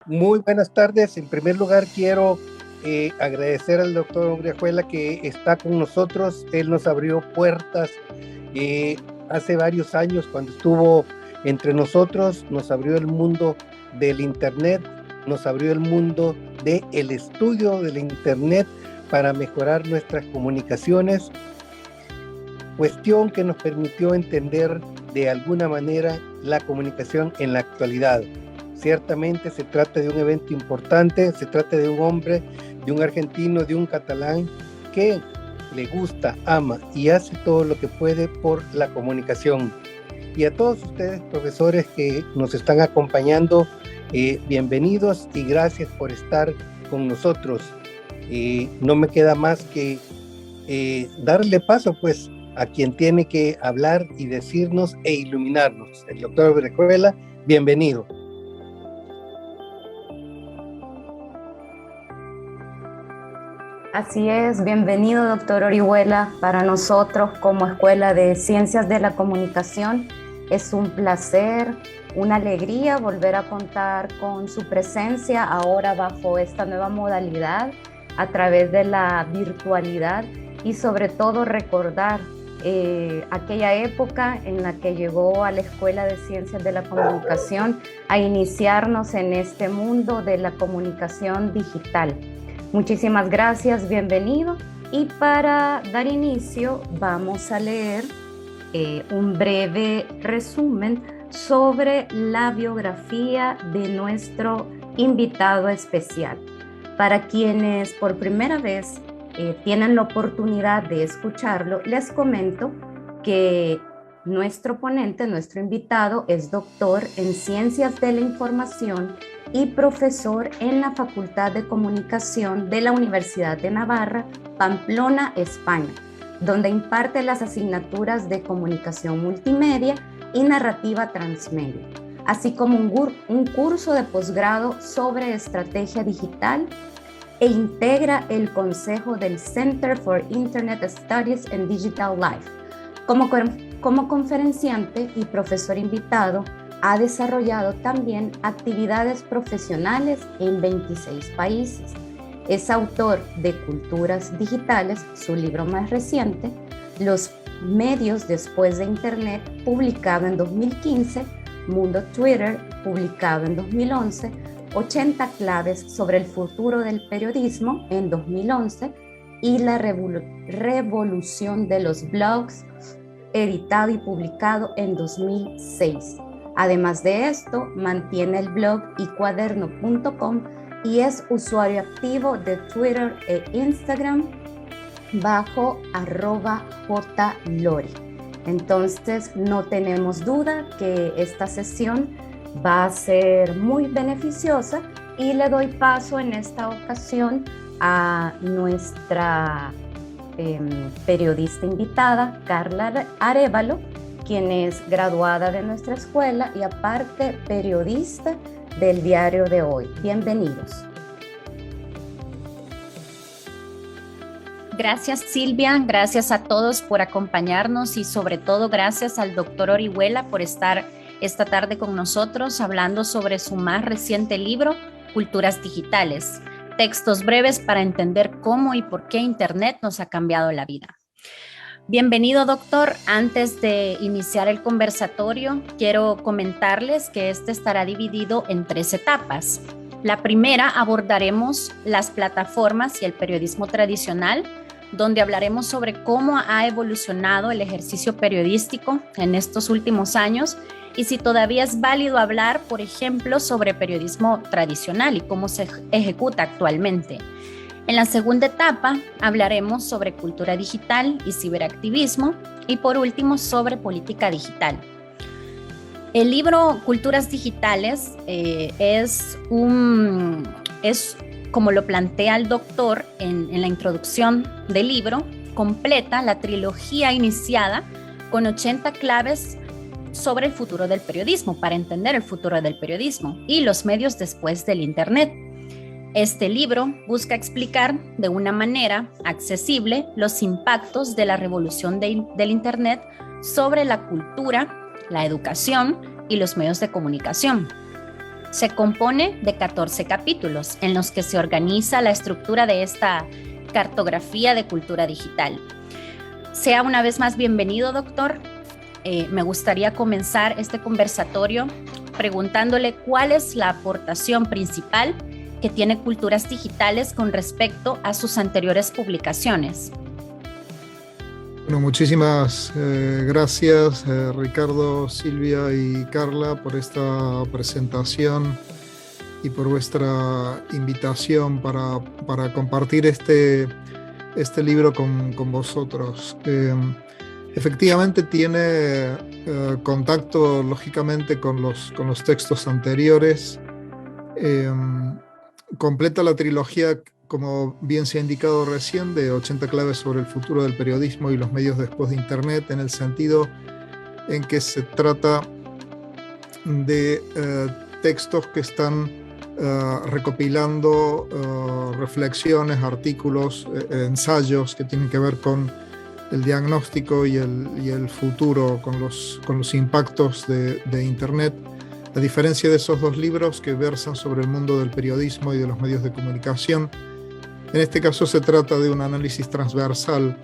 Muy buenas tardes. En primer lugar, quiero agradecer al doctor Orihuela que está con nosotros. Él nos abrió puertas hace varios años cuando estuvo entre nosotros, nos abrió el mundo del Internet, nos abrió el mundo del estudio del Internet para mejorar nuestras comunicaciones, cuestión que nos permitió entender de alguna manera la comunicación en la actualidad. Ciertamente se trata de un evento importante, se trata de un hombre, de un argentino, de un catalán que le gusta, ama y hace todo lo que puede por la comunicación. Y a todos ustedes, profesores que nos están acompañando, bienvenidos y gracias por estar con nosotros. No me queda más que darle paso pues a quien tiene que hablar y decirnos e iluminarnos. El doctor Orihuela, bienvenido. Así es, bienvenido doctor Orihuela. Para nosotros como Escuela de Ciencias de la Comunicación es un placer, una alegría volver a contar con su presencia ahora bajo esta nueva modalidad a través de la virtualidad y sobre todo recordar aquella época en la que llegó a la Escuela de Ciencias de la Comunicación a iniciarnos en este mundo de la comunicación digital. Muchísimas gracias, bienvenido. Y para dar inicio vamos a leer un breve resumen sobre la biografía de nuestro invitado especial. Para quienes por primera vez tienen la oportunidad de escucharlo, les comento que nuestro ponente, nuestro invitado, es doctor en Ciencias de la Información y profesor en la Facultad de Comunicación de la Universidad de Navarra, Pamplona, España, donde imparte las asignaturas de Comunicación Multimedia y Narrativa Transmedia, así como un curso de posgrado sobre estrategia digital e integra el consejo del Center for Internet Studies and Digital Life. Como conferenciante y profesor invitado, ha desarrollado también actividades profesionales en 26 países. Es autor de Culturas Digitales, su libro más reciente, Los medios después de Internet, publicado en 2015, Mundo Twitter, publicado en 2011, 80 claves sobre el futuro del periodismo en 2011 y la revolución de los blogs, editado y publicado en 2006. Además de esto, mantiene el blog icuaderno.com y es usuario activo de Twitter e Instagram bajo @jlori. Entonces, no tenemos duda que esta sesión va a ser muy beneficiosa y le doy paso en esta ocasión a nuestra periodista invitada, Carla Arévalo, quien es graduada de nuestra escuela y aparte periodista del Diario de Hoy. Bienvenidos. Gracias Silvia, gracias a todos por acompañarnos y sobre todo gracias al doctor Orihuela por estar esta tarde con nosotros hablando sobre su más reciente libro, Culturas Digitales, textos breves para entender cómo y por qué Internet nos ha cambiado la vida. Bienvenido, doctor. Antes de iniciar el conversatorio, quiero comentarles que este estará dividido en 3 etapas. La primera abordaremos las plataformas y el periodismo tradicional, donde hablaremos sobre cómo ha evolucionado el ejercicio periodístico en estos últimos años y si todavía es válido hablar, por ejemplo, sobre periodismo tradicional y cómo se ejecuta actualmente. En la segunda etapa hablaremos sobre cultura digital y ciberactivismo y por último sobre política digital. El libro Culturas Digitales es como lo plantea el doctor en la introducción del libro, completa la trilogía iniciada con 80 claves sobre el futuro del periodismo, para entender el futuro del periodismo y los medios después del Internet. Este libro busca explicar de una manera accesible los impactos de la revolución del Internet sobre la cultura, la educación y los medios de comunicación. Se compone de 14 capítulos en los que se organiza la estructura de esta cartografía de cultura digital. Sea una vez más bienvenido, doctor. Me gustaría comenzar este conversatorio preguntándole cuál es la aportación principal que tiene Culturas Digitales con respecto a sus anteriores publicaciones. Bueno, muchísimas gracias Ricardo, Silvia y Carla por esta presentación y por vuestra invitación para compartir este libro con vosotros. Efectivamente tiene contacto lógicamente con los textos anteriores. Completa la trilogía, como bien se ha indicado recién, de 80 claves sobre el futuro del periodismo y los medios después de Internet, en el sentido en que se trata de textos que están recopilando reflexiones, artículos, ensayos que tienen que ver con el diagnóstico y el futuro, con los impactos de Internet. A diferencia de esos dos libros que versan sobre el mundo del periodismo y de los medios de comunicación, en este caso se trata de un análisis transversal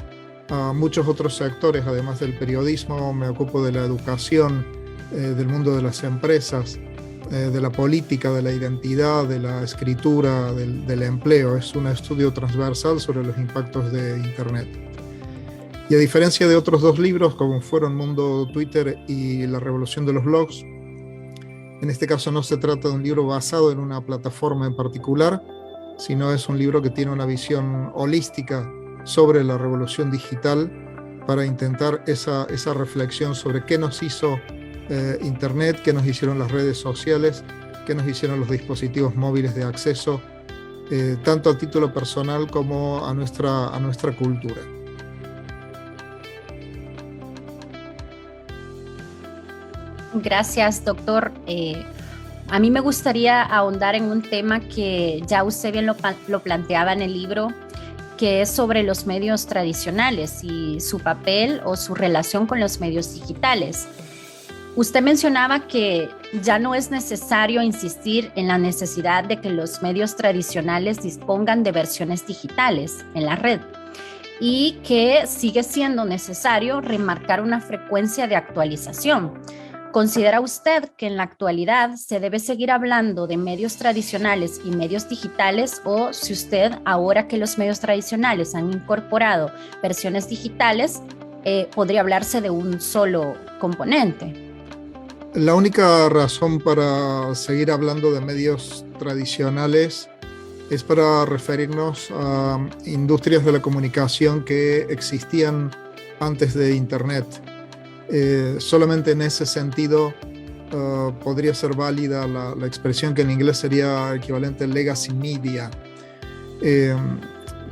a muchos otros sectores, además del periodismo. Me ocupo de la educación, del mundo de las empresas, de la política, de la identidad, de la escritura, del empleo. Es un estudio transversal sobre los impactos de Internet. Y a diferencia de otros dos libros, como fueron Mundo Twitter y La Revolución de los Blogs, en este caso no se trata de un libro basado en una plataforma en particular, sino es un libro que tiene una visión holística sobre la revolución digital para intentar esa reflexión sobre qué nos hizo Internet, qué nos hicieron las redes sociales, qué nos hicieron los dispositivos móviles de acceso, tanto a título personal como a nuestra cultura. Gracias, doctor. A mí me gustaría ahondar en un tema que ya usted bien lo planteaba en el libro, que es sobre los medios tradicionales y su papel o su relación con los medios digitales. Usted mencionaba que ya no es necesario insistir en la necesidad de que los medios tradicionales dispongan de versiones digitales en la red y que sigue siendo necesario remarcar una frecuencia de actualización. ¿Considera usted que en la actualidad se debe seguir hablando de medios tradicionales y medios digitales, o si usted, ahora que los medios tradicionales han incorporado versiones digitales, podría hablarse de un solo componente? La única razón para seguir hablando de medios tradicionales es para referirnos a industrias de la comunicación que existían antes de Internet. Solamente en ese sentido podría ser válida la expresión que en inglés sería equivalente a legacy media.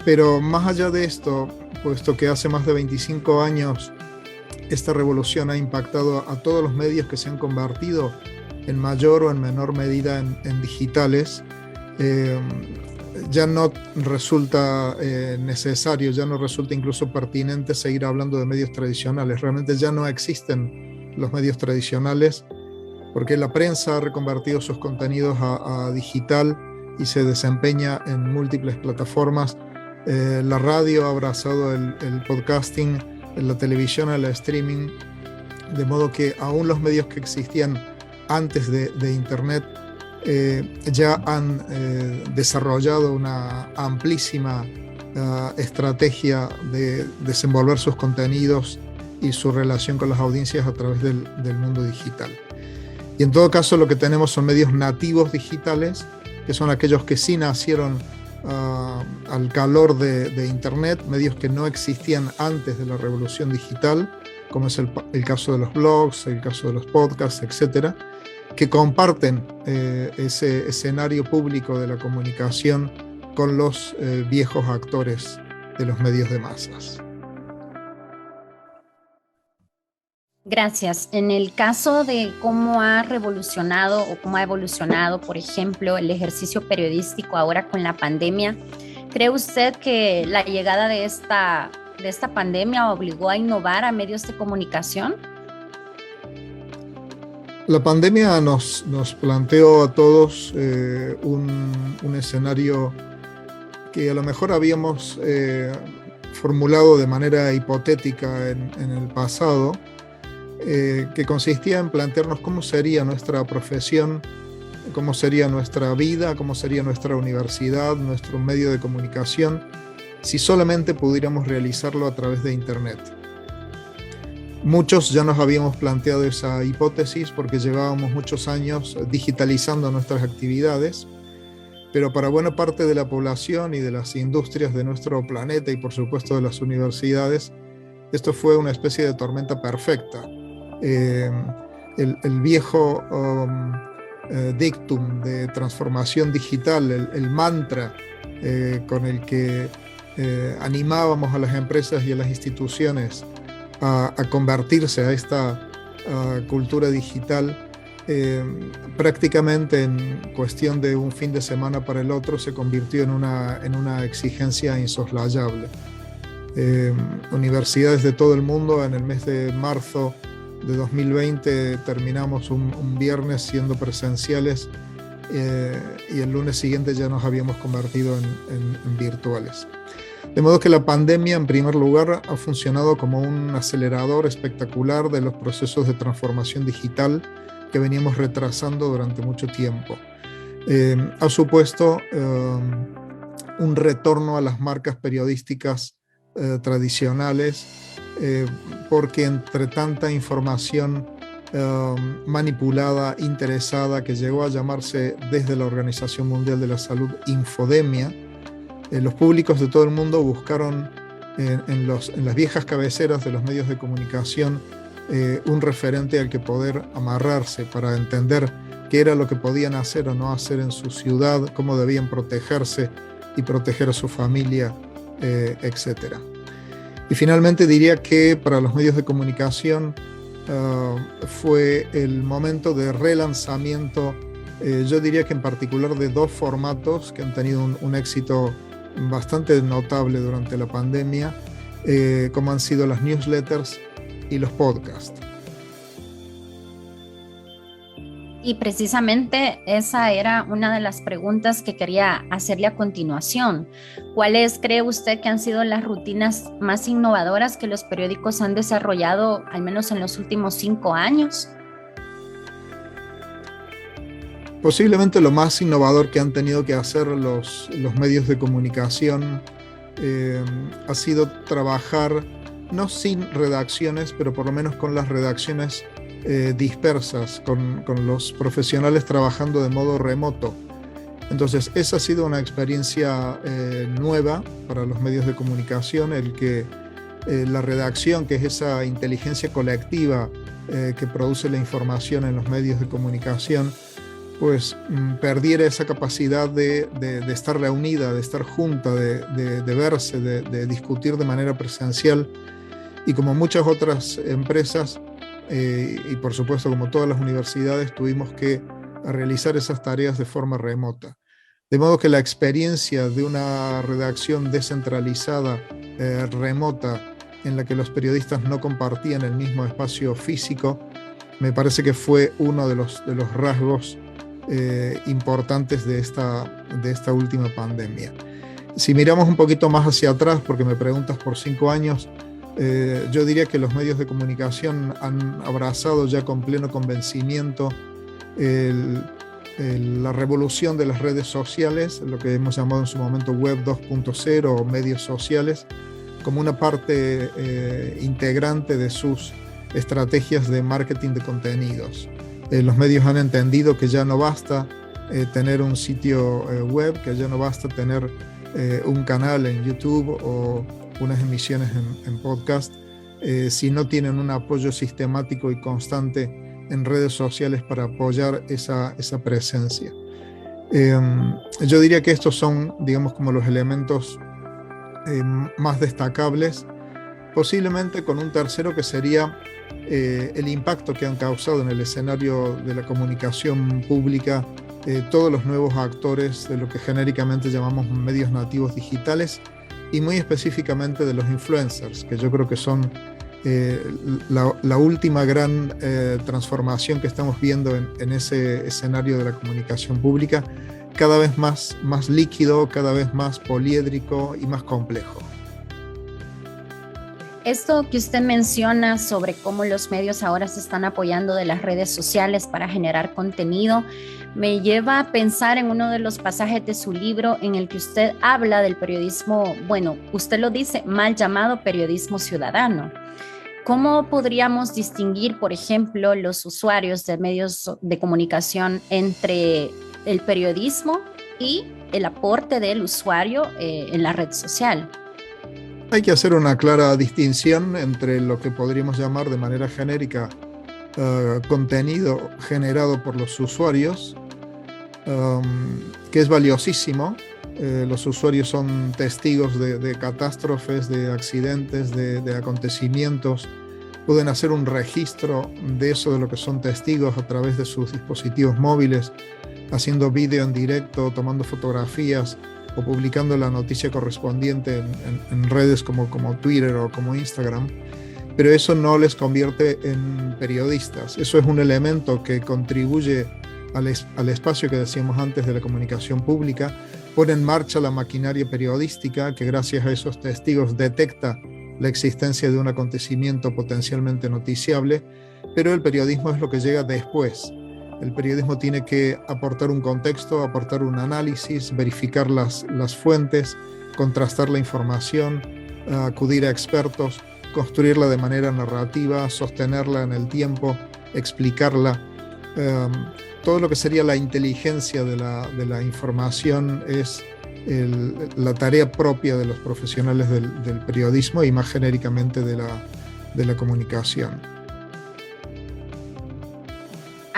Pero más allá de esto, puesto que hace más de 25 años esta revolución ha impactado a todos los medios que se han convertido en mayor o en menor medida en digitales, ya no resulta necesario, ya no resulta incluso pertinente seguir hablando de medios tradicionales. Realmente ya no existen los medios tradicionales porque la prensa ha reconvertido sus contenidos a digital y se desempeña en múltiples plataformas. La radio ha abrazado el podcasting, la televisión, el streaming, de modo que aún los medios que existían antes de Internet ya han desarrollado una amplísima estrategia de desenvolver sus contenidos y su relación con las audiencias a través del mundo digital. Y en todo caso lo que tenemos son medios nativos digitales, que son aquellos que sí nacieron al calor de Internet, medios que no existían antes de la revolución digital, como es el caso de los blogs, el caso de los podcasts, etcétera, que comparten ese escenario público de la comunicación con los viejos actores de los medios de masas. Gracias. En el caso de cómo ha revolucionado o cómo ha evolucionado, por ejemplo, el ejercicio periodístico ahora con la pandemia, ¿cree usted que la llegada de esta pandemia obligó a innovar a medios de comunicación? La pandemia nos planteó a todos un escenario que a lo mejor habíamos formulado de manera hipotética en el pasado, que consistía en plantearnos cómo sería nuestra profesión, cómo sería nuestra vida, cómo sería nuestra universidad, nuestro medio de comunicación, si solamente pudiéramos realizarlo a través de Internet. Muchos ya nos habíamos planteado esa hipótesis porque llevábamos muchos años digitalizando nuestras actividades, pero para buena parte de la población y de las industrias de nuestro planeta y por supuesto de las universidades, esto fue una especie de tormenta perfecta. El viejo dictum de transformación digital, el mantra con el que animábamos a las empresas y a las instituciones a convertirse a esta cultura digital, prácticamente en cuestión de un fin de semana para el otro se convirtió en una exigencia insoslayable. Universidades de todo el mundo en el mes de marzo de 2020 terminamos un viernes siendo presenciales y el lunes siguiente ya nos habíamos convertido en virtuales. De modo que la pandemia, en primer lugar, ha funcionado como un acelerador espectacular de los procesos de transformación digital que veníamos retrasando durante mucho tiempo. Ha supuesto un retorno a las marcas periodísticas tradicionales, porque entre tanta información manipulada, interesada, que llegó a llamarse desde la Organización Mundial de la Salud infodemia, los públicos de todo el mundo buscaron en las viejas cabeceras de los medios de comunicación un referente al que poder amarrarse para entender qué era lo que podían hacer o no hacer en su ciudad, cómo debían protegerse y proteger a su familia, etc. Y finalmente diría que para los medios de comunicación fue el momento de relanzamiento, yo diría que en particular de dos formatos que han tenido un éxito bastante notable durante la pandemia, como han sido las newsletters y los podcasts. Y precisamente esa era una de las preguntas que quería hacerle a continuación. ¿Cuáles cree usted que han sido las rutinas más innovadoras que los periódicos han desarrollado, al menos en los últimos 5 años? Posiblemente lo más innovador que han tenido que hacer los medios de comunicación ha sido trabajar, no sin redacciones, pero por lo menos con las redacciones dispersas, con los profesionales trabajando de modo remoto. Entonces, esa ha sido una experiencia nueva para los medios de comunicación, el que la redacción, que es esa inteligencia colectiva que produce la información en los medios de comunicación, pues perdiera esa capacidad de estar reunida, de estar junta, de verse, de discutir de manera presencial, y como muchas otras empresas y por supuesto como todas las universidades tuvimos que realizar esas tareas de forma remota. De modo que la experiencia de una redacción descentralizada, remota, en la que los periodistas no compartían el mismo espacio físico, me parece que fue uno de los rasgos importantes de esta última pandemia. Si miramos un poquito más hacia atrás, porque me preguntas por 5 años, yo diría que los medios de comunicación han abrazado ya con pleno convencimiento la revolución de las redes sociales, lo que hemos llamado en su momento Web 2.0 o medios sociales, como una parte integrante de sus estrategias de marketing de contenidos. Los medios han entendido que ya no basta tener un sitio web, que ya no basta tener un canal en YouTube o unas emisiones en podcast, si no tienen un apoyo sistemático y constante en redes sociales para apoyar esa presencia. Yo diría que estos son, digamos, como los elementos más destacables, posiblemente con un tercero que sería el impacto que han causado en el escenario de la comunicación pública todos los nuevos actores de lo que genéricamente llamamos medios nativos digitales y muy específicamente de los influencers, que yo creo que son La última gran transformación que estamos viendo en ese escenario de la comunicación pública, cada vez más líquido, cada vez más poliédrico y más complejo. Esto que usted menciona sobre cómo los medios ahora se están apoyando de las redes sociales para generar contenido, me lleva a pensar en uno de los pasajes de su libro en el que usted habla del periodismo, bueno, usted lo dice, mal llamado periodismo ciudadano. ¿Cómo podríamos distinguir, por ejemplo, los usuarios de medios de comunicación entre el periodismo y el aporte del usuario en la red social? Hay que hacer una clara distinción entre lo que podríamos llamar de manera genérica contenido generado por los usuarios, que es valiosísimo. Los usuarios son testigos de catástrofes, de accidentes, de acontecimientos. Pueden hacer un registro de eso, de lo que son testigos, a través de sus dispositivos móviles, haciendo vídeo en directo, tomando fotografías o publicando la noticia correspondiente en redes como Twitter o como Instagram. Pero eso no les convierte en periodistas. Eso es un elemento que contribuye al espacio que decíamos antes de la comunicación pública, pone en marcha la maquinaria periodística que gracias a esos testigos detecta la existencia de un acontecimiento potencialmente noticiable, pero el periodismo es lo que llega después. El periodismo tiene que aportar un contexto, aportar un análisis, verificar las fuentes, contrastar la información, acudir a expertos, construirla de manera narrativa, sostenerla en el tiempo, explicarla. Todo lo que sería la inteligencia de la información es la tarea propia de los profesionales del periodismo y más genéricamente de la comunicación.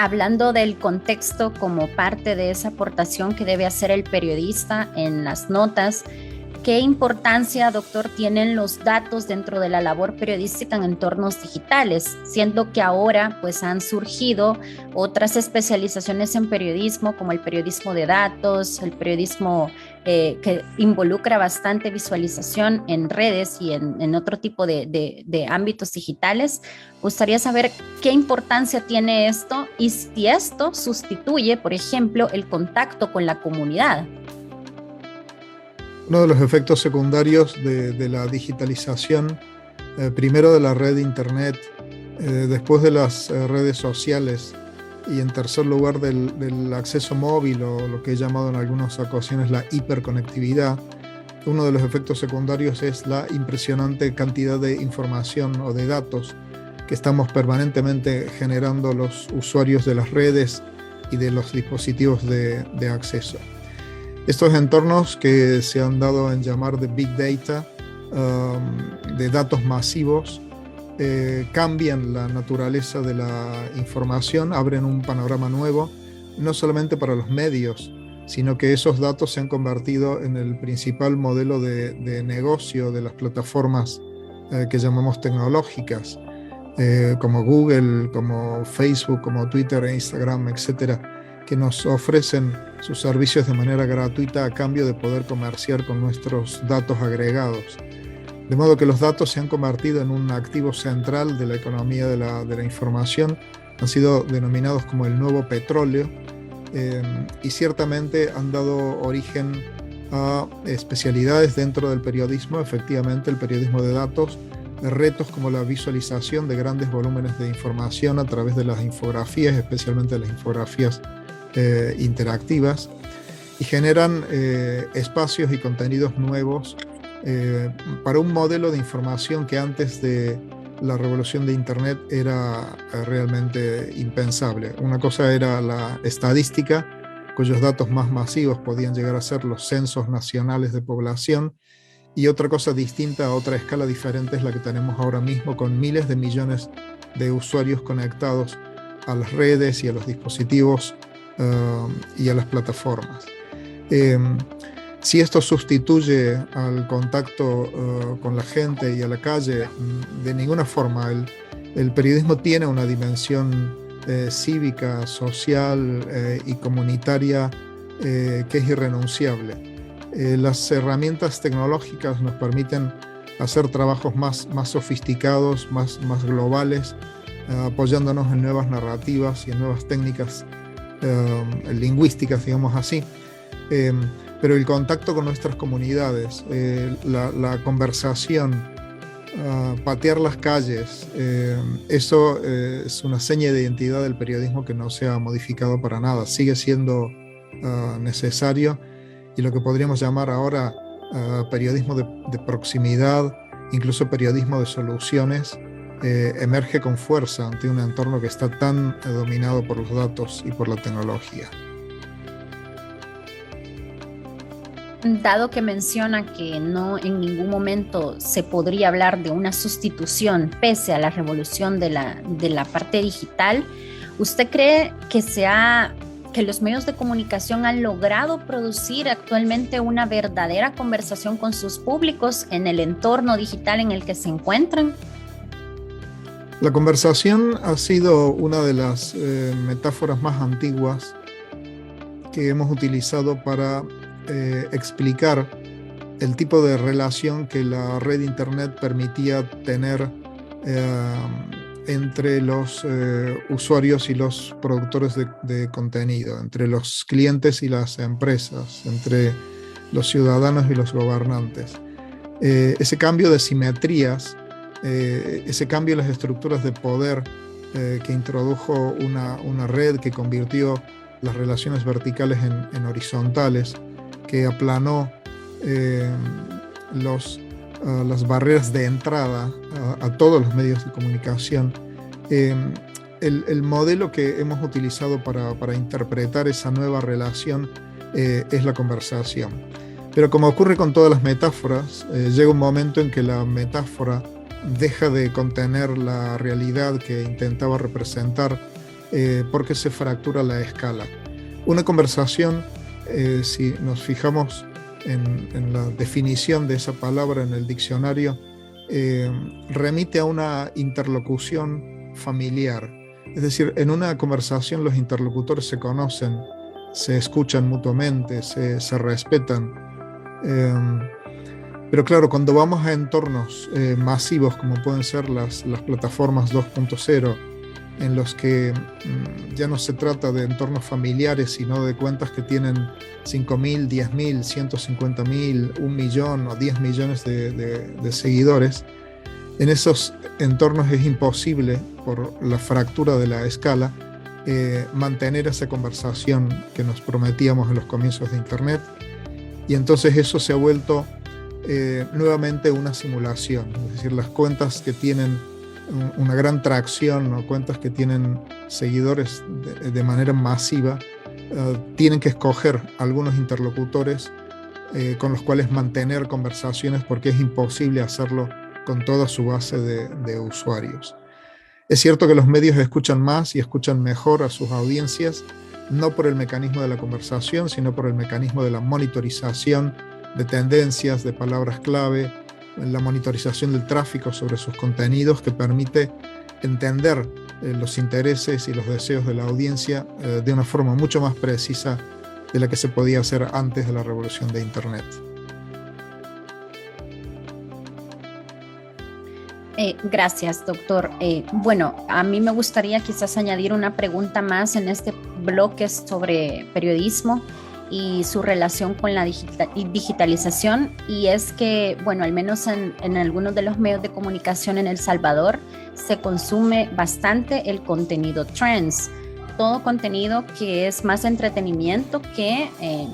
Hablando del contexto como parte de esa aportación que debe hacer el periodista en las notas, ¿qué importancia, doctor, tienen los datos dentro de la labor periodística en entornos digitales? Siendo que ahora pues han surgido otras especializaciones en periodismo, como el periodismo de datos, el periodismo que involucra bastante visualización en redes y en otro tipo de ámbitos digitales. Gustaría saber qué importancia tiene esto y si esto sustituye, por ejemplo, el contacto con la comunidad. Uno de los efectos secundarios de la digitalización, primero de la red de Internet, después de las redes sociales y en tercer lugar del acceso móvil o lo que he llamado en algunas ocasiones la hiperconectividad, uno de los efectos secundarios es la impresionante cantidad de información o de datos que estamos permanentemente generando los usuarios de las redes y de los dispositivos de acceso. Estos entornos que se han dado en llamar de Big Data, de datos masivos, cambian la naturaleza de la información, abren un panorama nuevo, no solamente para los medios, sino que esos datos se han convertido en el principal modelo de negocio de las plataformas que llamamos tecnológicas, como Google, como Facebook, como Twitter e Instagram, etcétera, que nos ofrecen sus servicios de manera gratuita a cambio de poder comerciar con nuestros datos agregados. De modo que los datos se han convertido en un activo central de la economía de la información, han sido denominados como el nuevo petróleo y ciertamente han dado origen a especialidades dentro del periodismo, efectivamente el periodismo de datos, retos como la visualización de grandes volúmenes de información a través de las infografías, especialmente las infografías interactivas, y generan espacios y contenidos nuevos para un modelo de información que antes de la revolución de Internet era realmente impensable. Una cosa era la estadística, cuyos datos más masivos podían llegar a ser los censos nacionales de población, y otra cosa distinta, a otra escala diferente, es la que tenemos ahora mismo, con miles de millones de usuarios conectados a las redes y a los dispositivos y a las plataformas. Si esto sustituye al contacto con la gente y a la calle, de ninguna forma. El periodismo tiene una dimensión cívica, social y comunitaria que es irrenunciable. Las herramientas tecnológicas nos permiten hacer trabajos más sofisticados, más globales, apoyándonos en nuevas narrativas y en nuevas técnicas lingüísticas, digamos así. Pero el contacto con nuestras comunidades, la conversación, patear las calles, eso es una seña de identidad del periodismo que no se ha modificado para nada, sigue siendo necesario, y lo que podríamos llamar ahora periodismo de proximidad, incluso periodismo de soluciones, emerge con fuerza ante un entorno que está tan dominado por los datos y por la tecnología. Dado que menciona que no en ningún momento se podría hablar de una sustitución pese a la revolución de la parte digital, ¿usted cree que los medios de comunicación han logrado producir actualmente una verdadera conversación con sus públicos en el entorno digital en el que se encuentran? La conversación ha sido una de las metáforas más antiguas que hemos utilizado para explicar el tipo de relación que la red Internet permitía tener entre los usuarios y los productores de contenido, entre los clientes y las empresas, entre los ciudadanos y los gobernantes. Ese cambio de simetrías, ese cambio en las estructuras de poder que introdujo una red que convirtió las relaciones verticales en horizontales, que aplanó las barreras de entrada a todos los medios de comunicación. El modelo que hemos utilizado para interpretar esa nueva relación es la conversación. Pero como ocurre con todas las metáforas, llega un momento en que la metáfora deja de contener la realidad que intentaba representar porque se fractura la escala. Una conversación, si nos fijamos en la definición de esa palabra en el diccionario, remite a una interlocución familiar. Es decir, en una conversación los interlocutores se conocen, se escuchan mutuamente, se respetan. Pero claro, cuando vamos a entornos masivos como pueden ser las plataformas 2.0, en los que ya no se trata de entornos familiares, sino de cuentas que tienen 5.000, 10.000, 150.000, 1 millón o 10 millones de seguidores, en esos entornos es imposible, por la fractura de la escala, mantener esa conversación que nos prometíamos en los comienzos de Internet, y entonces eso se ha vuelto nuevamente una simulación. Es decir, las cuentas que tienen una gran tracción o cuentas que tienen seguidores de manera masiva tienen que escoger algunos interlocutores con los cuales mantener conversaciones, porque es imposible hacerlo con toda su base de usuarios. Es cierto que los medios escuchan más y escuchan mejor a sus audiencias, no por el mecanismo de la conversación, sino por el mecanismo de la monitorización de tendencias, de palabras clave, la monitorización del tráfico sobre sus contenidos, que permite entender los intereses y los deseos de la audiencia de una forma mucho más precisa de la que se podía hacer antes de la revolución de Internet. Gracias, doctor. Bueno, a mí me gustaría quizás añadir una pregunta más en este bloque sobre periodismo y su relación con la digitalización, y es que, bueno, al menos en algunos de los medios de comunicación en El Salvador se consume bastante el contenido trends, todo contenido que es más entretenimiento que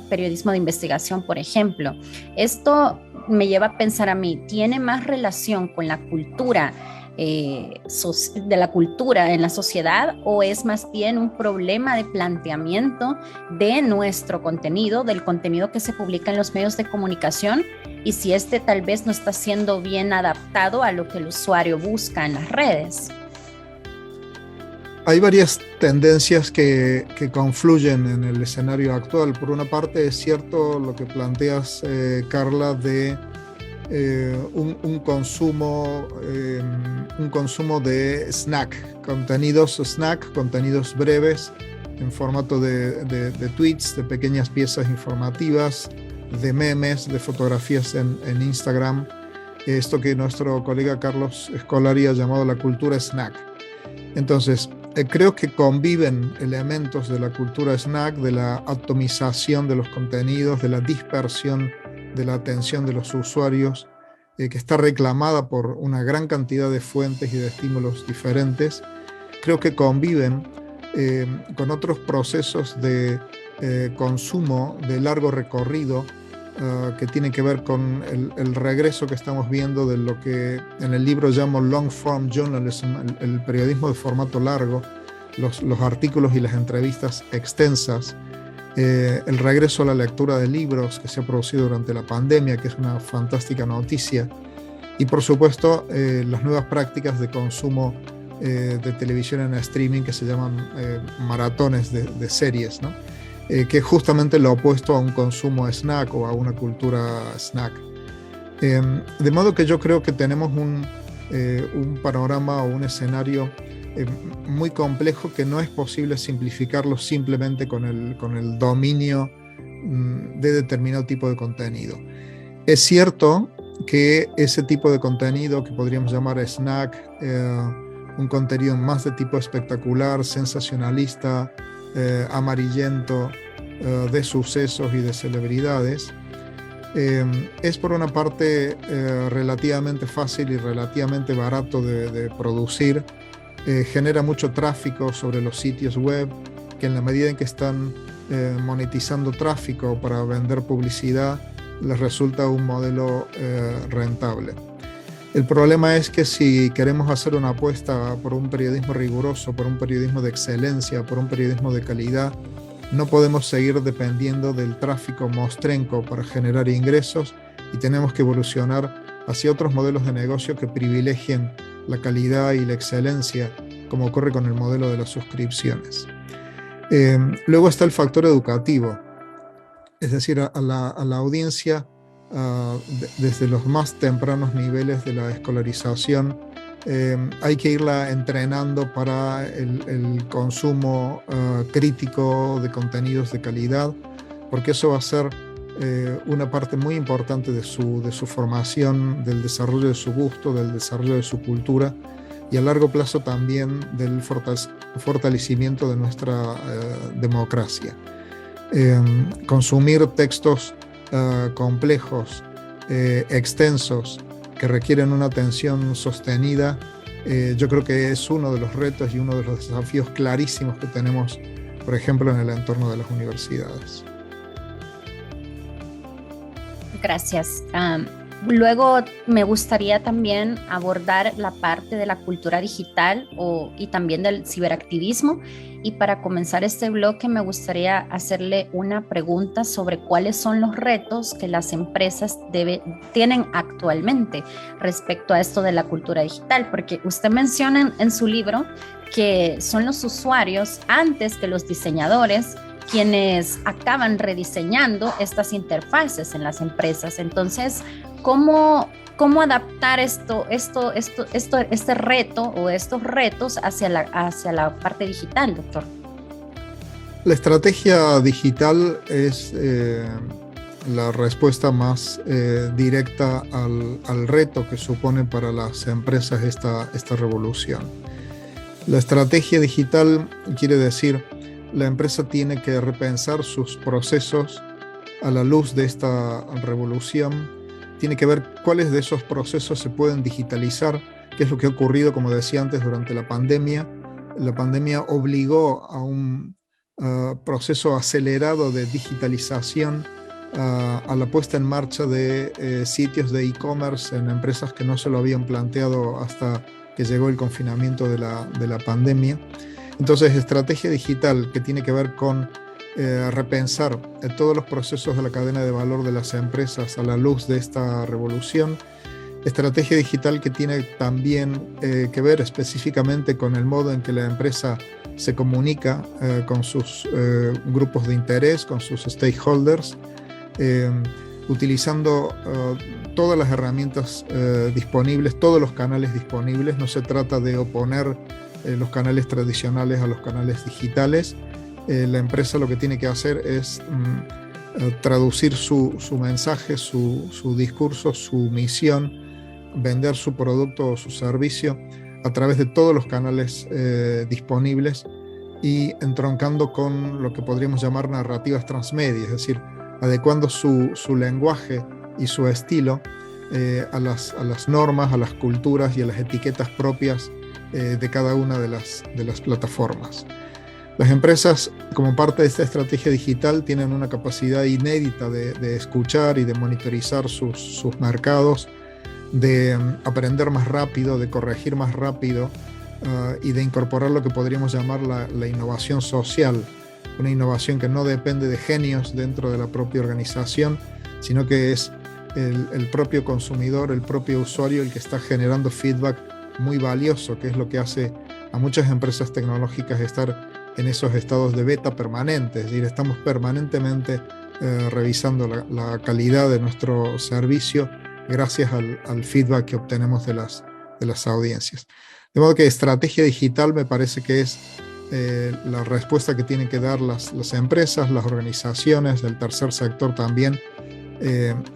periodismo de investigación, por ejemplo. Esto me lleva a pensar a mí, ¿tiene más relación con la cultura de la cultura en la sociedad, o es más bien un problema de planteamiento de nuestro contenido, del contenido que se publica en los medios de comunicación, y si este tal vez no está siendo bien adaptado a lo que el usuario busca en las redes? Hay varias tendencias que confluyen en el escenario actual. Por una parte, es cierto lo que planteas, Carla, de un consumo de contenidos breves en formato de tweets, de pequeñas piezas informativas, de memes, de fotografías en Instagram, esto que nuestro colega Carlos Scolari ha llamado la cultura snack. Entonces, creo que conviven elementos de la cultura snack, de la atomización de los contenidos, de la dispersión de la atención de los usuarios, que está reclamada por una gran cantidad de fuentes y de estímulos diferentes. Creo que conviven con otros procesos de consumo de largo recorrido, que tiene que ver con el regreso que estamos viendo de lo que en el libro llamo long form journalism, el periodismo de formato largo, los artículos y las entrevistas extensas, el regreso a la lectura de libros que se ha producido durante la pandemia, que es una fantástica noticia, y por supuesto las nuevas prácticas de consumo de televisión en streaming que se llaman maratones de series, ¿no? Que es justamente lo opuesto a un consumo snack o a una cultura snack. De modo que yo creo que tenemos un panorama o un escenario muy complejo que no es posible simplificarlo simplemente con el dominio de determinado tipo de contenido. Es cierto que ese tipo de contenido que podríamos llamar snack, un contenido más de tipo espectacular, sensacionalista, amarillento, de sucesos y de celebridades, es por una parte relativamente fácil y relativamente barato de producir, genera mucho tráfico sobre los sitios web, que en la medida en que están monetizando tráfico para vender publicidad, les resulta un modelo rentable. El problema es que si queremos hacer una apuesta por un periodismo riguroso, por un periodismo de excelencia, por un periodismo de calidad, no podemos seguir dependiendo del tráfico mostrenco para generar ingresos y tenemos que evolucionar hacia otros modelos de negocio que privilegien la calidad y la excelencia, como ocurre con el modelo de las suscripciones. Luego está el factor educativo, es decir, a la audiencia, desde los más tempranos niveles de la escolarización, hay que irla entrenando para el consumo crítico de contenidos de calidad, porque eso va a ser una parte muy importante de su formación, del desarrollo de su gusto, del desarrollo de su cultura y a largo plazo también del fortalecimiento de nuestra democracia. Consumir textos complejos, extensos, que requieren una atención sostenida, yo creo que es uno de los retos y uno de los desafíos clarísimos que tenemos, por ejemplo, en el entorno de las universidades. Gracias. Luego me gustaría también abordar la parte de la cultura digital y también del ciberactivismo. Y para comenzar este bloque me gustaría hacerle una pregunta sobre cuáles son los retos que las empresas tienen actualmente respecto a esto de la cultura digital, porque usted menciona en su libro que son los usuarios antes que los diseñadores quienes acaban rediseñando estas interfaces en las empresas. Entonces, ¿cómo adaptar este reto o estos retos hacia la parte digital, doctor? La estrategia digital es la respuesta más directa al reto que supone para las empresas esta revolución. La estrategia digital quiere decir la empresa tiene que repensar sus procesos a la luz de esta revolución. Tiene que ver cuáles de esos procesos se pueden digitalizar, que es lo que ha ocurrido, como decía antes, durante la pandemia. La pandemia obligó a un proceso acelerado de digitalización, a la puesta en marcha de sitios de e-commerce en empresas que no se lo habían planteado hasta que llegó el confinamiento de la pandemia. Entonces, estrategia digital que tiene que ver con repensar todos los procesos de la cadena de valor de las empresas a la luz de esta revolución. Estrategia digital que tiene también que ver específicamente con el modo en que la empresa se comunica con sus grupos de interés, con sus stakeholders, utilizando todas las herramientas disponibles, todos los canales disponibles. No se trata de oponer los canales tradicionales a los canales digitales. La empresa lo que tiene que hacer es traducir su mensaje, su discurso, su misión vender su producto o su servicio a través de todos los canales disponibles y entroncando con lo que podríamos llamar narrativas transmedia, es decir, adecuando su lenguaje y su estilo a las normas, a las culturas y a las etiquetas propias de cada una de las plataformas. Las empresas, como parte de esta estrategia digital, tienen una capacidad inédita de escuchar y de monitorizar sus mercados, de aprender más rápido, de corregir más rápido y de incorporar lo que podríamos llamar la innovación social, una innovación que no depende de genios dentro de la propia organización, sino que es el propio consumidor, el propio usuario el que está generando feedback muy valioso, que es lo que hace a muchas empresas tecnológicas estar en esos estados de beta permanentes, es decir, estamos permanentemente revisando la calidad de nuestro servicio gracias al feedback que obtenemos de las audiencias. De modo que estrategia digital me parece que es la respuesta que tienen que dar las empresas, las organizaciones, el tercer sector también,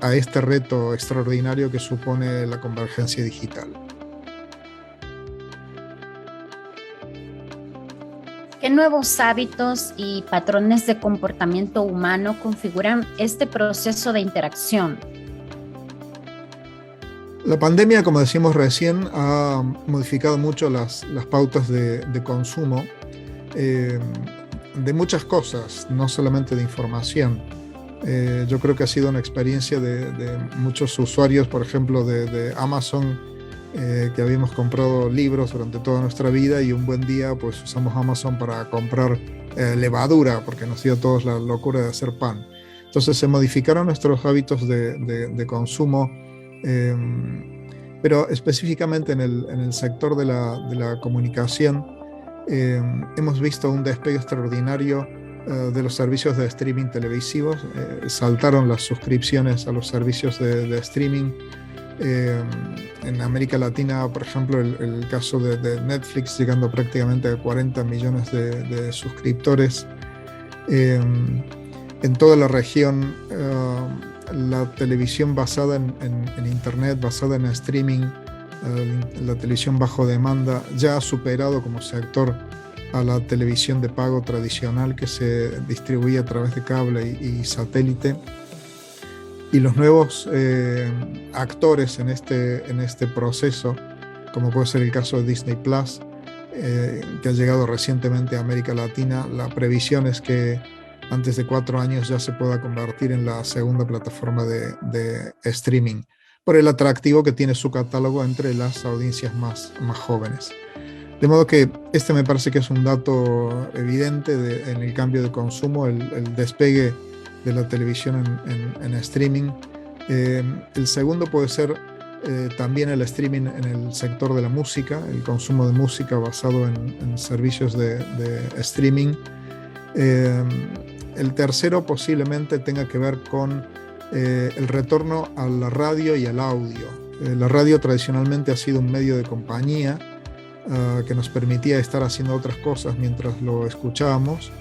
a este reto extraordinario que supone la convergencia digital. ¿Qué nuevos hábitos y patrones de comportamiento humano configuran este proceso de interacción? La pandemia, como decimos recién, ha modificado mucho las pautas de consumo de muchas cosas, no solamente de información. Yo creo que ha sido una experiencia de muchos usuarios, por ejemplo, de Amazon, que habíamos comprado libros durante toda nuestra vida y un buen día pues usamos Amazon para comprar levadura, porque nos dio a todos la locura de hacer pan. Entonces se modificaron nuestros hábitos de consumo, pero específicamente en el sector de la comunicación hemos visto un despegue extraordinario de los servicios de streaming televisivos. Saltaron las suscripciones a los servicios de streaming. En América Latina, por ejemplo, el caso de Netflix llegando prácticamente a 40 millones de suscriptores. En toda la región, la televisión basada en Internet, basada en streaming, la televisión bajo demanda, ya ha superado como sector a la televisión de pago tradicional que se distribuía a través de cable y satélite. Y los nuevos actores en este proceso, como puede ser el caso de Disney Plus, que ha llegado recientemente a América Latina, la previsión es que antes de 4 años ya se pueda convertir en la segunda plataforma de streaming, por el atractivo que tiene su catálogo entre las audiencias más jóvenes. De modo que este me parece que es un dato evidente en el cambio de consumo, el despegue de la televisión en streaming. El segundo puede ser también el streaming en el sector de la música, el consumo de música basado en servicios de streaming. El tercero posiblemente tenga que ver con el retorno a la radio y al audio. La radio tradicionalmente ha sido un medio de compañía que nos permitía estar haciendo otras cosas mientras lo escuchábamos.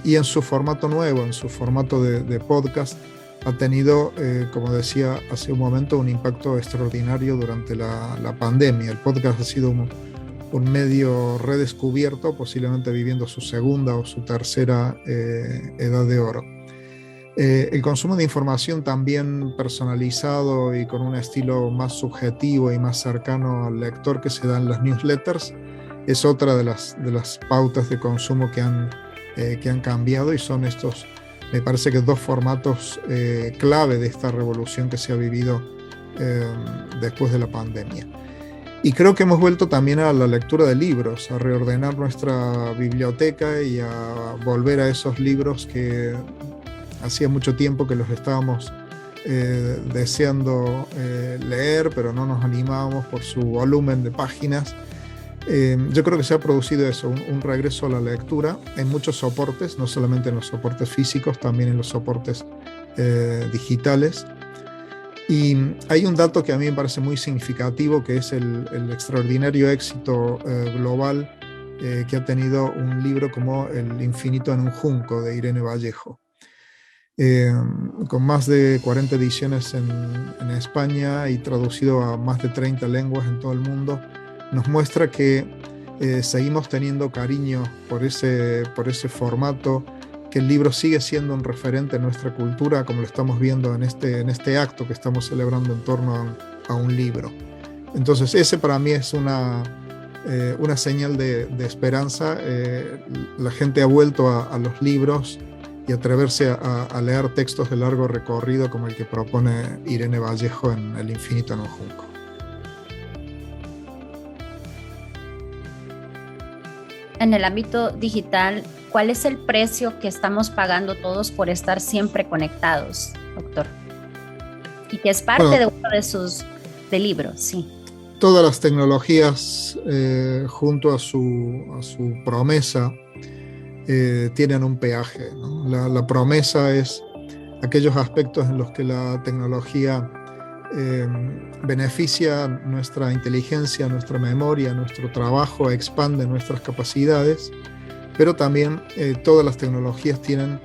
Y en su formato nuevo, en su formato de podcast, ha tenido, como decía hace un momento, un impacto extraordinario durante la pandemia. El podcast ha sido un medio redescubierto, posiblemente viviendo su segunda o su tercera edad de oro. El consumo de información también personalizado y con un estilo más subjetivo y más cercano al lector que se da en las newsletters es otra de las pautas de consumo que han cambiado, y son estos, me parece que 2 formatos clave de esta revolución que se ha vivido después de la pandemia. Y creo que hemos vuelto también a la lectura de libros, a reordenar nuestra biblioteca y a volver a esos libros que hacía mucho tiempo que los estábamos deseando leer, pero no nos animábamos por su volumen de páginas. Yo creo que se ha producido eso, un regreso a la lectura en muchos soportes, no solamente en los soportes físicos, también en los soportes digitales. Y hay un dato que a mí me parece muy significativo, que es el extraordinario éxito global que ha tenido un libro como El infinito en un junco, de Irene Vallejo. con más de 40 ediciones en España y traducido a más de 30 lenguas en todo el mundo, nos muestra que seguimos teniendo cariño por ese formato, que el libro sigue siendo un referente en nuestra cultura, como lo estamos viendo en este acto que estamos celebrando en torno a un libro. Entonces ese para mí es una señal de esperanza. La gente ha vuelto a los libros y atreverse a leer textos de largo recorrido como el que propone Irene Vallejo en El infinito en un junco. En el ámbito digital, ¿cuál es el precio que estamos pagando todos por estar siempre conectados, doctor? Y que es parte de uno de sus libros, sí. Todas las tecnologías, junto a su promesa, tienen un peaje, ¿no? La promesa es aquellos aspectos en los que la tecnología beneficia nuestra inteligencia, nuestra memoria, nuestro trabajo, expande nuestras capacidades, pero también todas las tecnologías tienen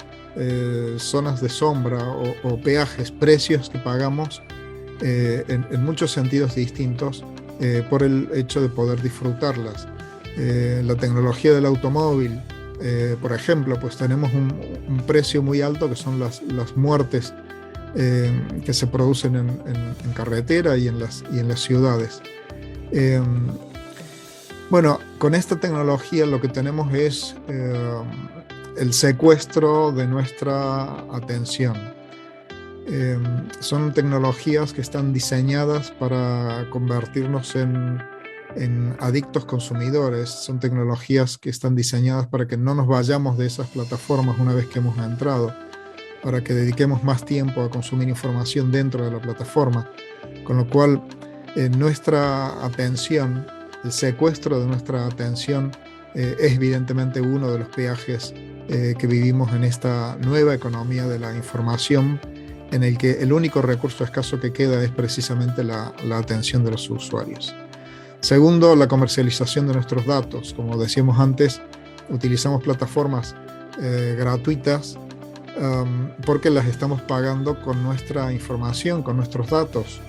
zonas de sombra o peajes, precios que pagamos en muchos sentidos distintos por el hecho de poder disfrutarlas. La tecnología del automóvil, por ejemplo, pues tenemos un precio muy alto que son las muertes que se producen en carretera y en las ciudades. Bueno, con esta tecnología lo que tenemos es el secuestro de nuestra atención. Son tecnologías que están diseñadas para convertirnos en adictos consumidores. Son tecnologías que están diseñadas para que no nos vayamos de esas plataformas una vez que hemos entrado, para que dediquemos más tiempo a consumir información dentro de la plataforma, con lo cual nuestra atención, el secuestro de nuestra atención es evidentemente uno de los peajes que vivimos en esta nueva economía de la información, en el que el único recurso escaso que queda es precisamente la atención de los usuarios. Segundo, la comercialización de nuestros datos. Como decíamos antes, utilizamos plataformas gratuitas porque las estamos pagando con nuestra información, con nuestros datos,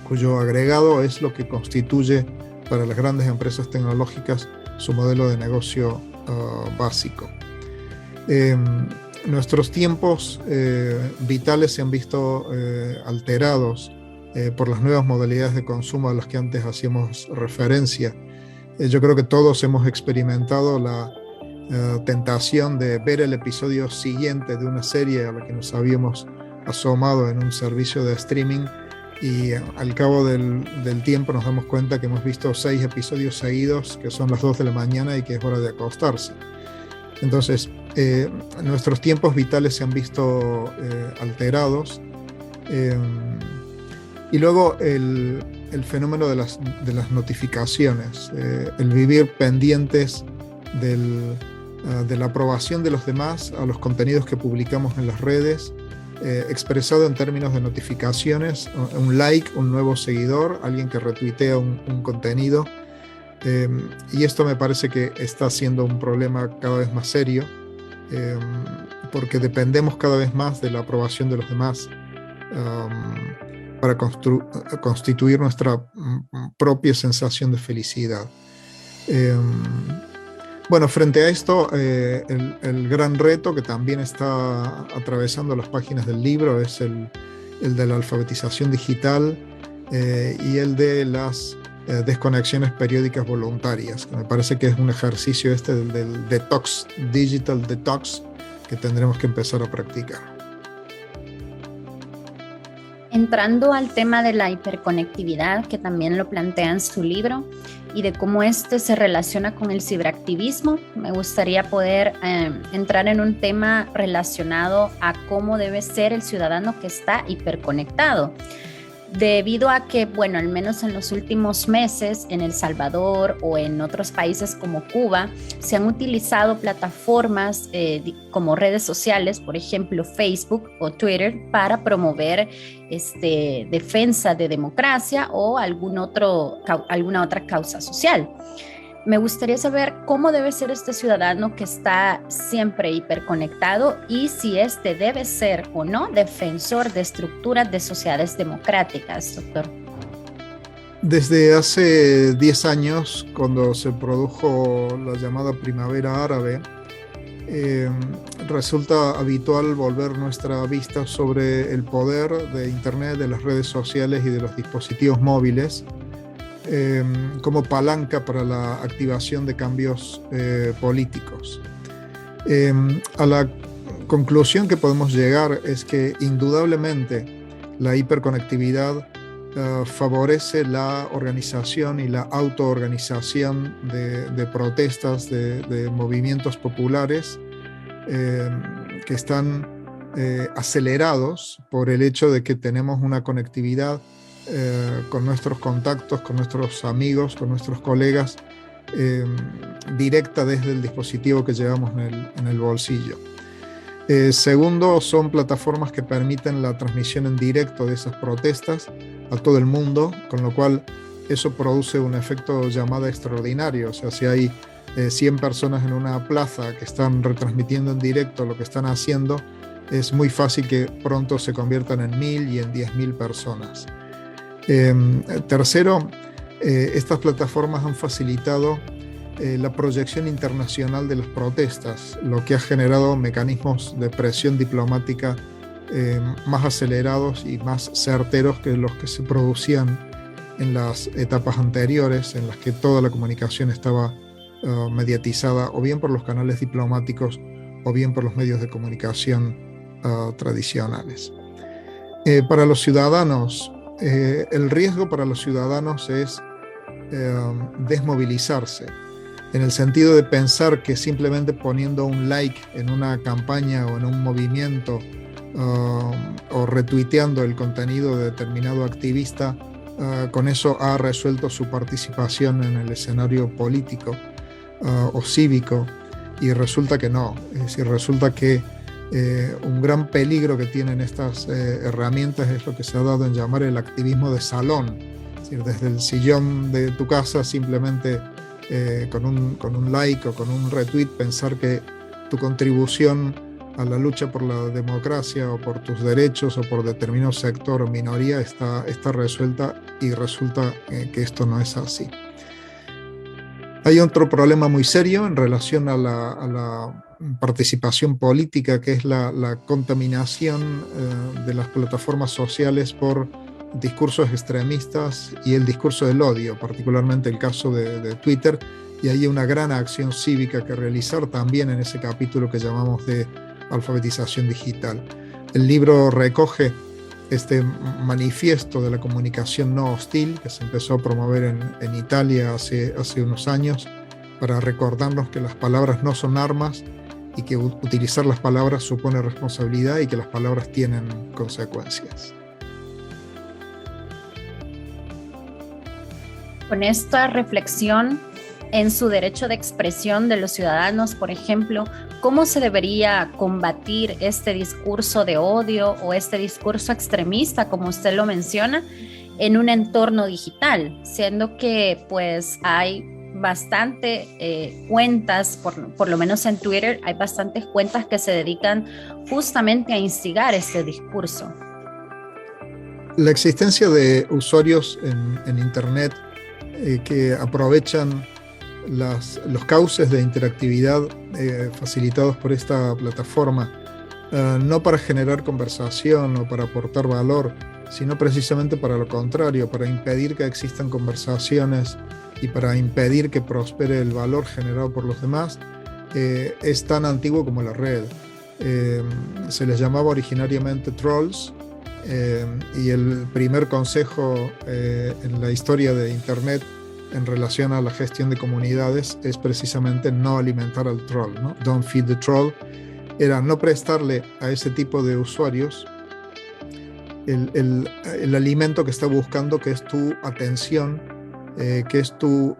cuyo agregado es lo que constituye para las grandes empresas tecnológicas su modelo de negocio básico. Nuestros tiempos vitales se han visto alterados por las nuevas modalidades de consumo a las que antes hacíamos referencia. Yo creo que todos hemos experimentado la tentación de ver el episodio siguiente de una serie a la que nos habíamos asomado en un servicio de streaming, y al cabo del tiempo nos damos cuenta que hemos visto 6 episodios seguidos, que son las 2 de la mañana y que es hora de acostarse. Entonces, nuestros tiempos vitales se han visto alterados. Y luego el fenómeno de las notificaciones, el vivir pendientes de la aprobación de los demás a los contenidos que publicamos en las redes, expresado en términos de notificaciones, un like, un nuevo seguidor, alguien que retuitea un contenido. Y esto me parece que está siendo un problema cada vez más serio, porque dependemos cada vez más de la aprobación de los demás para constituir nuestra propia sensación de felicidad. Bueno, frente a esto, el gran reto que también está atravesando las páginas del libro es el de la alfabetización digital y el de las desconexiones periódicas voluntarias, que me parece que es un ejercicio del detox, digital detox, que tendremos que empezar a practicar. Entrando al tema de la hiperconectividad, que también lo plantea en su libro, y de cómo este se relaciona con el ciberactivismo, me gustaría poder entrar en un tema relacionado a cómo debe ser el ciudadano que está hiperconectado. Debido a que, bueno, al menos en los últimos meses en El Salvador o en otros países como Cuba, se han utilizado plataformas como redes sociales, por ejemplo Facebook o Twitter, para promover defensa de democracia o alguna otra causa social. Me gustaría saber cómo debe ser este ciudadano que está siempre hiperconectado y si este debe ser o no defensor de estructuras de sociedades democráticas, doctor. Desde hace 10 años, cuando se produjo la llamada Primavera Árabe, resulta habitual volver nuestra vista sobre el poder de Internet, de las redes sociales y de los dispositivos móviles como palanca para la activación de cambios políticos. A la conclusión que podemos llegar es que indudablemente la hiperconectividad favorece la organización y la autoorganización de protestas, de movimientos populares que están acelerados por el hecho de que tenemos una conectividad con nuestros contactos, con nuestros amigos, con nuestros colegas, directa desde el dispositivo que llevamos en el bolsillo. Segundo, son plataformas que permiten la transmisión en directo de esas protestas a todo el mundo, con lo cual eso produce un efecto llamada extraordinario. O sea, si hay 100 personas en una plaza que están retransmitiendo en directo lo que están haciendo, es muy fácil que pronto se conviertan en 1000 y en 10.000 personas. Tercero, estas plataformas han facilitado la proyección internacional de las protestas, lo que ha generado mecanismos de presión diplomática más acelerados y más certeros que los que se producían en las etapas anteriores, en las que toda la comunicación estaba mediatizada o bien por los canales diplomáticos o bien por los medios de comunicación tradicionales. Para los ciudadanos, el riesgo para los ciudadanos es desmovilizarse, en el sentido de pensar que simplemente poniendo un like en una campaña o en un movimiento o retuiteando el contenido de determinado activista, con eso ha resuelto su participación en el escenario político o cívico, y resulta que no. Es decir, resulta que un gran peligro que tienen estas herramientas es lo que se ha dado en llamar el activismo de salón. Es decir, desde el sillón de tu casa, simplemente con un like o con un retweet, pensar que tu contribución a la lucha por la democracia o por tus derechos o por determinado sector o minoría está resuelta, y resulta que esto no es así. Hay otro problema muy serio en relación a la participación política, que es la contaminación de las plataformas sociales por discursos extremistas y el discurso del odio, particularmente el caso de Twitter, y hay una gran acción cívica que realizar también en ese capítulo que llamamos de alfabetización digital. El libro recoge este manifiesto de la comunicación no hostil que se empezó a promover en Italia hace unos años, para recordarnos que las palabras no son armas y que utilizar las palabras supone responsabilidad y que las palabras tienen consecuencias. Con esta reflexión en su derecho de expresión de los ciudadanos, por ejemplo, ¿cómo se debería combatir este discurso de odio o este discurso extremista, como usted lo menciona, en un entorno digital? Siendo que pues hay bastante cuentas, por lo menos en Twitter, hay bastantes cuentas que se dedican justamente a instigar este discurso. La existencia de usuarios en Internet que aprovechan los cauces de interactividad facilitados por esta plataforma, no para generar conversación o para aportar valor, sino precisamente para lo contrario, para impedir que existan conversaciones y para impedir que prospere el valor generado por los demás, es tan antiguo como la red. Se les llamaba originariamente trolls, y el primer consejo en la historia de Internet en relación a la gestión de comunidades es precisamente no alimentar al troll, ¿no? Don't feed the troll. Era no prestarle a ese tipo de usuarios el alimento que está buscando, que es tu atención, que es tu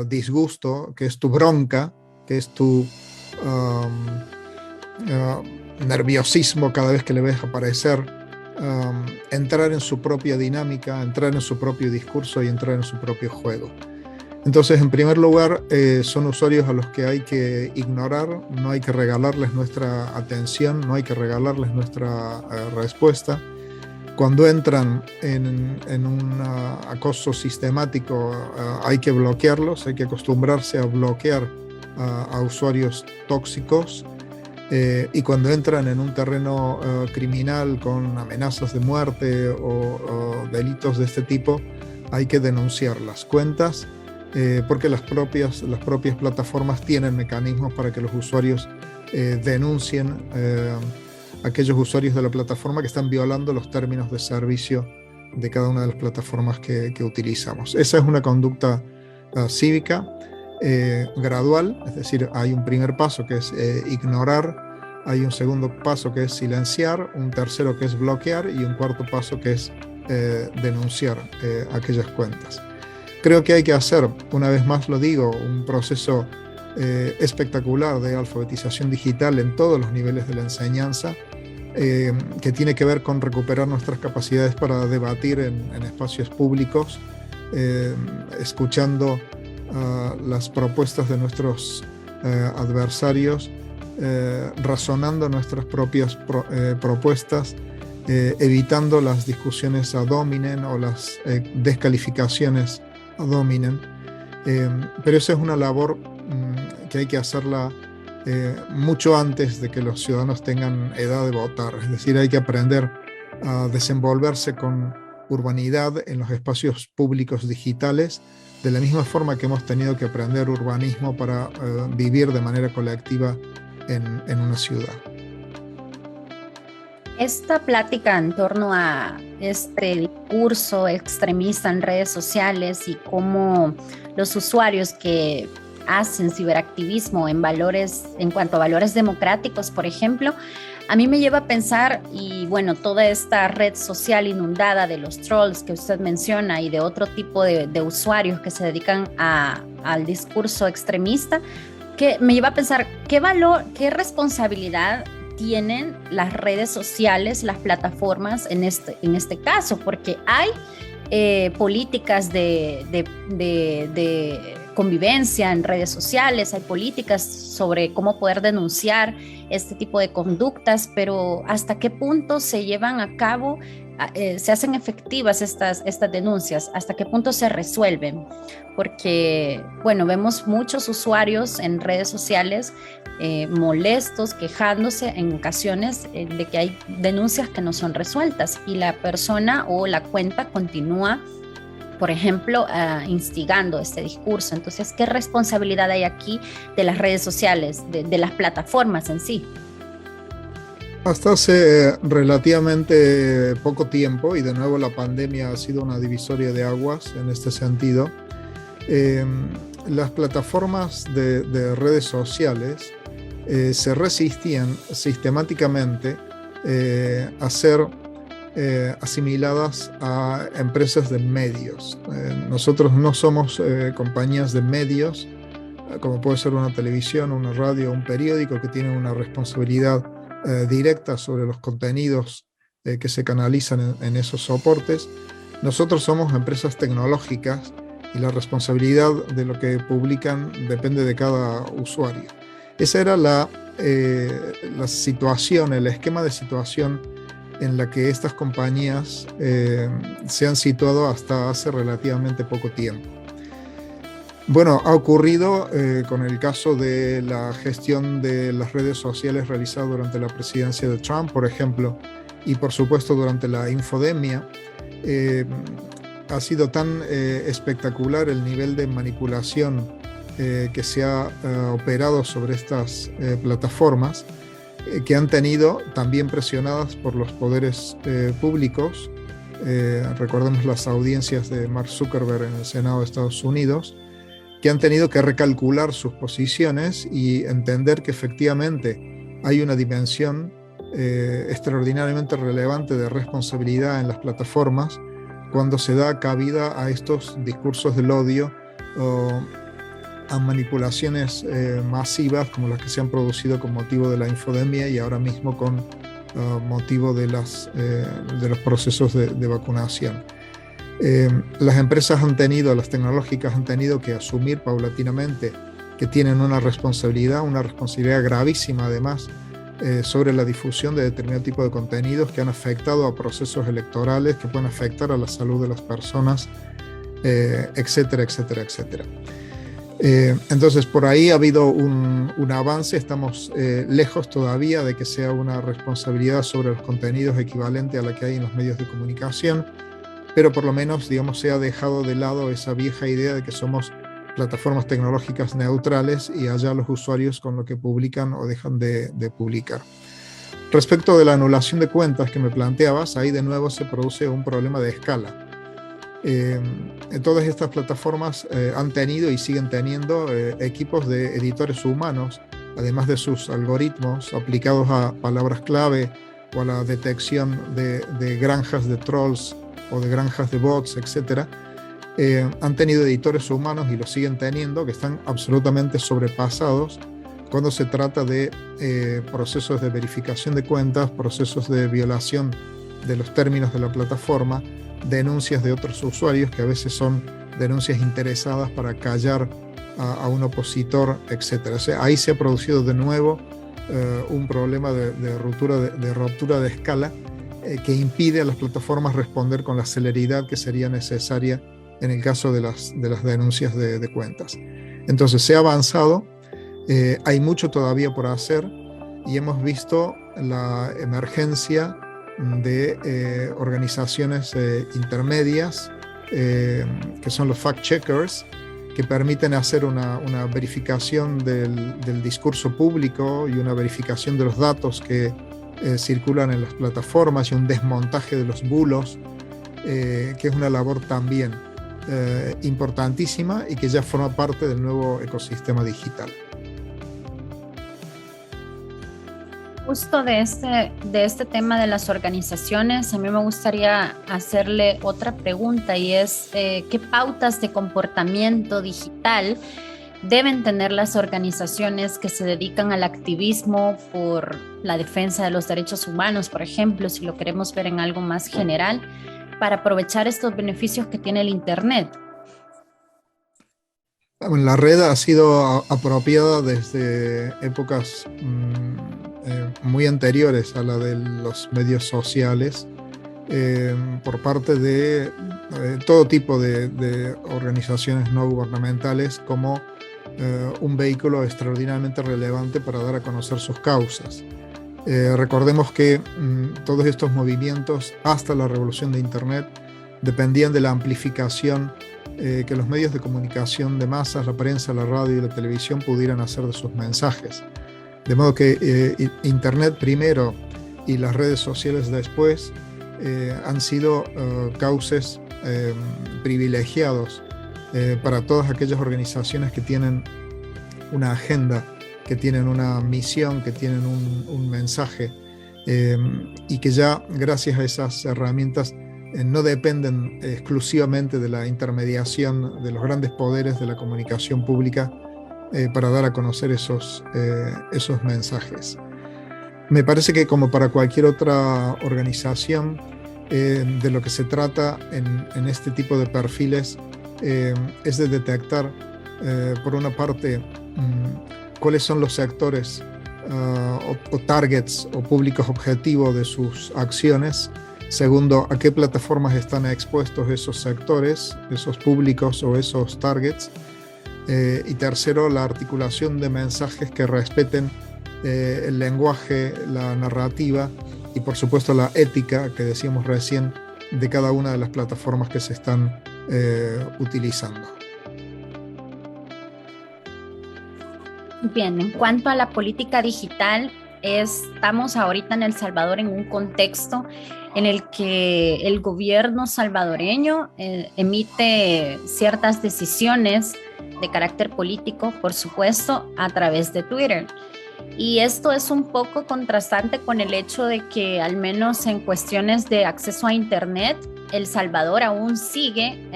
disgusto, que es tu bronca, que es tu nerviosismo cada vez que le ves aparecer, entrar en su propia dinámica, entrar en su propio discurso y entrar en su propio juego. Entonces, en primer lugar, son usuarios a los que hay que ignorar, no hay que regalarles nuestra atención, no hay que regalarles nuestra respuesta. Cuando entran en un acoso sistemático, hay que bloquearlos, hay que acostumbrarse a bloquear a usuarios tóxicos. Y cuando entran en un terreno criminal con amenazas de muerte o delitos de este tipo, hay que denunciar las cuentas, porque las propias plataformas tienen mecanismos para que los usuarios denuncien aquellos usuarios de la plataforma que están violando los términos de servicio de cada una de las plataformas que utilizamos. Esa es una conducta cívica gradual, es decir, hay un primer paso que es ignorar, hay un segundo paso que es silenciar, un tercero que es bloquear y un cuarto paso que es denunciar aquellas cuentas. Creo que hay que hacer, una vez más lo digo, un proceso espectacular de alfabetización digital en todos los niveles de la enseñanza, que tiene que ver con recuperar nuestras capacidades para debatir en espacios públicos, escuchando las propuestas de nuestros adversarios, razonando nuestras propias propuestas, evitando las discusiones ad hominem o las descalificaciones ad hominem. Pero esa es una labor que hay que hacerla mucho antes de que los ciudadanos tengan edad de votar. Es decir, hay que aprender a desenvolverse con urbanidad en los espacios públicos digitales, de la misma forma que hemos tenido que aprender urbanismo para vivir de manera colectiva en una ciudad. Esta plática en torno a este discurso extremista en redes sociales y cómo los usuarios que hacen ciberactivismo en cuanto a valores democráticos, por ejemplo, a mí me lleva a pensar, y bueno, toda esta red social inundada de los trolls que usted menciona y de otro tipo de usuarios que se dedican al discurso extremista, que me lleva a pensar qué responsabilidad tienen las redes sociales, las plataformas en este caso, porque hay políticas de convivencia en redes sociales, hay políticas sobre cómo poder denunciar este tipo de conductas, pero ¿hasta qué punto se llevan a cabo, se hacen efectivas estas denuncias? ¿Hasta qué punto se resuelven? Porque, bueno, vemos muchos usuarios en redes sociales molestos, quejándose en ocasiones de que hay denuncias que no son resueltas y la persona o la cuenta continúa, por ejemplo, instigando este discurso. Entonces, ¿qué responsabilidad hay aquí de las redes sociales, de las plataformas en sí? Hasta hace relativamente poco tiempo, y de nuevo la pandemia ha sido una divisoria de aguas en este sentido, las plataformas de redes sociales se resistían sistemáticamente a ser asimiladas a empresas de medios. Nosotros no somos compañías de medios, como puede ser una televisión, una radio, un periódico, que tienen una responsabilidad directa sobre los contenidos que se canalizan en esos soportes. Nosotros somos empresas tecnológicas y la responsabilidad de lo que publican depende de cada usuario. Esa era la situación, el esquema de situación en la que estas compañías se han situado hasta hace relativamente poco tiempo. Bueno, ha ocurrido con el caso de la gestión de las redes sociales realizada durante la presidencia de Trump, por ejemplo, y por supuesto durante la infodemia. Ha sido tan espectacular el nivel de manipulación que se ha operado sobre estas plataformas, que han tenido, también presionadas por los poderes públicos, recordemos las audiencias de Mark Zuckerberg en el Senado de Estados Unidos, que han tenido que recalcular sus posiciones y entender que efectivamente hay una dimensión extraordinariamente relevante de responsabilidad en las plataformas cuando se da cabida a estos discursos del odio o a manipulaciones masivas como las que se han producido con motivo de la infodemia y ahora mismo con motivo de los procesos de vacunación. Las tecnológicas han tenido que asumir paulatinamente que tienen una responsabilidad gravísima además, sobre la difusión de determinado tipo de contenidos que han afectado a procesos electorales, que pueden afectar a la salud de las personas, etcétera, etcétera, etcétera. Entonces, por ahí ha habido un avance. Estamos lejos todavía de que sea una responsabilidad sobre los contenidos equivalente a la que hay en los medios de comunicación, pero por lo menos, digamos, se ha dejado de lado esa vieja idea de que somos plataformas tecnológicas neutrales y allá los usuarios con lo que publican o dejan de publicar. Respecto de la anulación de cuentas que me planteabas, ahí de nuevo se produce un problema de escala. Todas estas plataformas han tenido y siguen teniendo equipos de editores humanos, además de sus algoritmos aplicados a palabras clave o a la detección de granjas de trolls o de granjas de bots, etc. Han tenido editores humanos y lo siguen teniendo, que están absolutamente sobrepasados cuando se trata de procesos de verificación de cuentas, procesos de violación de los términos de la plataforma, denuncias de otros usuarios que a veces son denuncias interesadas para callar a un opositor, etc. O sea, ahí se ha producido de nuevo un problema de ruptura de escala que impide a las plataformas responder con la celeridad que sería necesaria en el caso de las denuncias de cuentas. Entonces se ha avanzado, hay mucho todavía por hacer y hemos visto la emergencia de organizaciones intermedias que son los fact-checkers, que permiten hacer una verificación del discurso público y una verificación de los datos que circulan en las plataformas y un desmontaje de los bulos, que es una labor también importantísima y que ya forma parte del nuevo ecosistema digital. Justo de este tema de las organizaciones, a mí me gustaría hacerle otra pregunta y es ¿qué pautas de comportamiento digital deben tener las organizaciones que se dedican al activismo por la defensa de los derechos humanos, por ejemplo, si lo queremos ver en algo más general, para aprovechar estos beneficios que tiene el Internet? La red ha sido apropiada desde épocas muy anteriores a la de los medios sociales por parte de todo tipo de organizaciones no gubernamentales como un vehículo extraordinariamente relevante para dar a conocer sus causas. Recordemos que todos estos movimientos hasta la revolución de Internet dependían de la amplificación que los medios de comunicación de masas, la prensa, la radio y la televisión pudieran hacer de sus mensajes. De modo que Internet primero y las redes sociales después han sido cauces privilegiados para todas aquellas organizaciones que tienen una agenda, que tienen una misión, que tienen un mensaje y que ya gracias a esas herramientas no dependen exclusivamente de la intermediación de los grandes poderes de la comunicación pública para dar a conocer esos mensajes. Me parece que como para cualquier otra organización, de lo que se trata en este tipo de perfiles es de detectar, por una parte, cuáles son los sectores o targets o públicos objetivos de sus acciones. Segundo, a qué plataformas están expuestos esos sectores, esos públicos o esos targets. Y tercero, la articulación de mensajes que respeten el lenguaje, la narrativa y por supuesto la ética que decíamos recién de cada una de las plataformas que se están utilizando. Bien, en cuanto a la política digital, estamos ahorita en El Salvador en un contexto en el que el gobierno salvadoreño emite ciertas decisiones de carácter político, por supuesto, a través de Twitter. Y esto es un poco contrastante con el hecho de que, al menos en cuestiones de acceso a Internet, El Salvador aún sigue,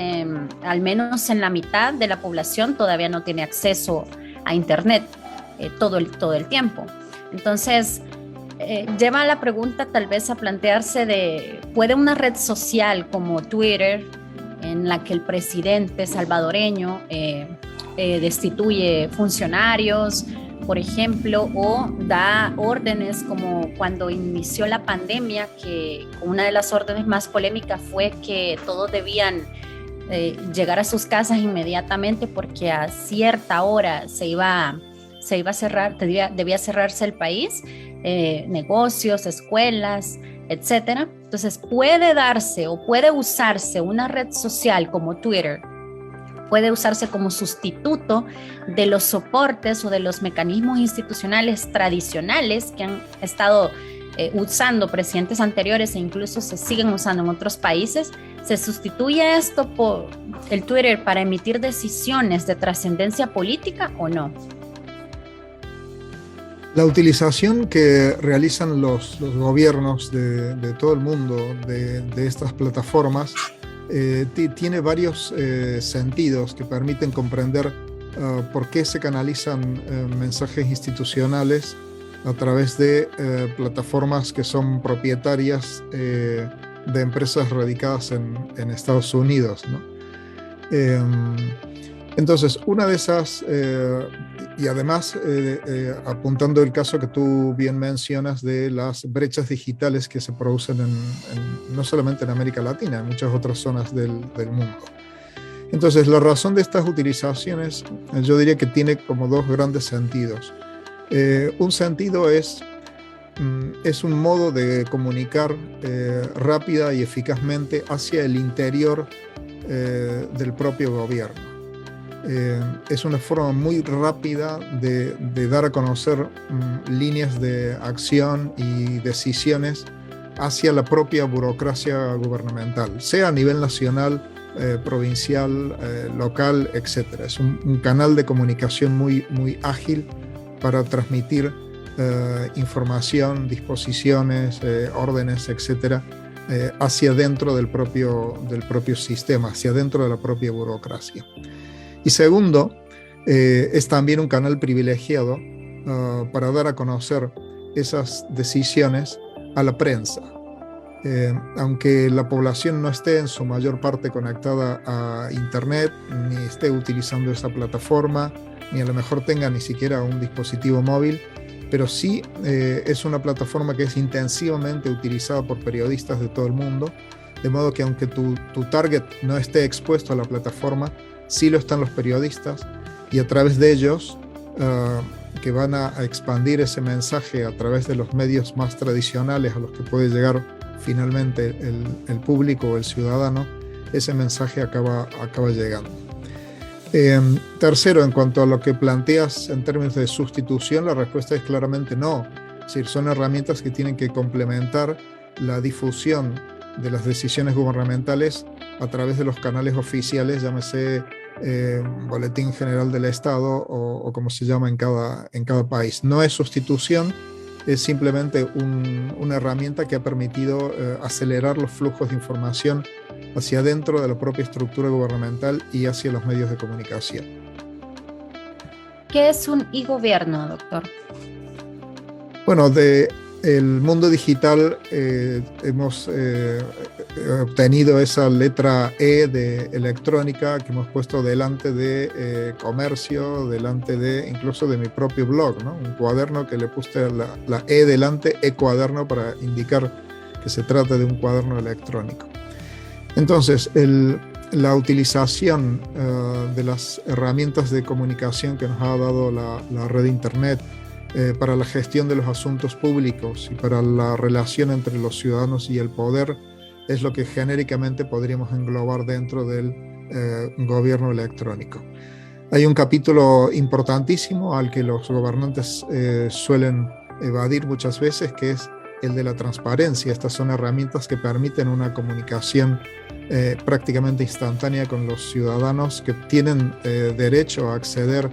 al menos en la mitad de la población, todavía no tiene acceso a Internet todo el tiempo. Entonces, lleva a la pregunta tal vez a plantearse de, ¿puede una red social como Twitter en la que el presidente salvadoreño destituye funcionarios, por ejemplo, o da órdenes como cuando inició la pandemia, que una de las órdenes más polémicas fue que todos debían llegar a sus casas inmediatamente porque a cierta hora se iba a cerrar, debía cerrarse el país, negocios, escuelas, etcétera. Entonces puede darse o puede usarse una red social como Twitter, puede usarse como sustituto de los soportes o de los mecanismos institucionales tradicionales que han estado usando presidentes anteriores e incluso se siguen usando en otros países. ¿Se sustituye esto por el Twitter para emitir decisiones de trascendencia política o no? La utilización que realizan los gobiernos de todo el mundo de estas plataformas tiene varios sentidos que permiten comprender por qué se canalizan mensajes institucionales a través de plataformas que son propietarias de empresas radicadas en Estados Unidos, ¿no? Entonces, una de esas, y además apuntando el caso que tú bien mencionas de las brechas digitales que se producen no solamente en América Latina, en muchas otras zonas del mundo. Entonces, la razón de estas utilizaciones, yo diría que tiene como dos grandes sentidos. Un sentido es un modo de comunicar rápida y eficazmente hacia el interior del propio gobierno. Es una forma muy rápida de dar a conocer líneas de acción y decisiones hacia la propia burocracia gubernamental, sea a nivel nacional, provincial, local, etc. Es un canal de comunicación muy, muy ágil para transmitir información, disposiciones, órdenes, etc., hacia dentro del propio sistema, hacia dentro de la propia burocracia. Y segundo, es también un canal privilegiado para dar a conocer esas decisiones a la prensa. Aunque la población no esté en su mayor parte conectada a Internet, ni esté utilizando esa plataforma, ni a lo mejor tenga ni siquiera un dispositivo móvil, pero sí es una plataforma que es intensivamente utilizada por periodistas de todo el mundo, de modo que aunque tu target no esté expuesto a la plataforma, sí lo están los periodistas, y a través de ellos, que van a expandir ese mensaje a través de los medios más tradicionales a los que puede llegar finalmente el público o el ciudadano, ese mensaje acaba llegando. Tercero, en cuanto a lo que planteas en términos de sustitución, la respuesta es claramente no. Es decir, son herramientas que tienen que complementar la difusión de las decisiones gubernamentales a través de los canales oficiales, llámese Boletín General del Estado o como se llama en cada país. No es sustitución, es simplemente una herramienta que ha permitido acelerar los flujos de información hacia dentro de la propia estructura gubernamental y hacia los medios de comunicación. ¿Qué es un e-gobierno, doctor? Bueno, el mundo digital hemos obtenido esa letra E de electrónica que hemos puesto delante de comercio, delante incluso de mi propio blog, ¿no? Un cuaderno que le puse la E delante, e-cuaderno, para indicar que se trata de un cuaderno electrónico. Entonces, la utilización de las herramientas de comunicación que nos ha dado la red de Internet para la gestión de los asuntos públicos y para la relación entre los ciudadanos y el poder es lo que genéricamente podríamos englobar dentro del gobierno electrónico. Hay un capítulo importantísimo al que los gobernantes suelen evadir muchas veces, que es el de la transparencia. Estas son herramientas que permiten una comunicación prácticamente instantánea con los ciudadanos que tienen derecho a acceder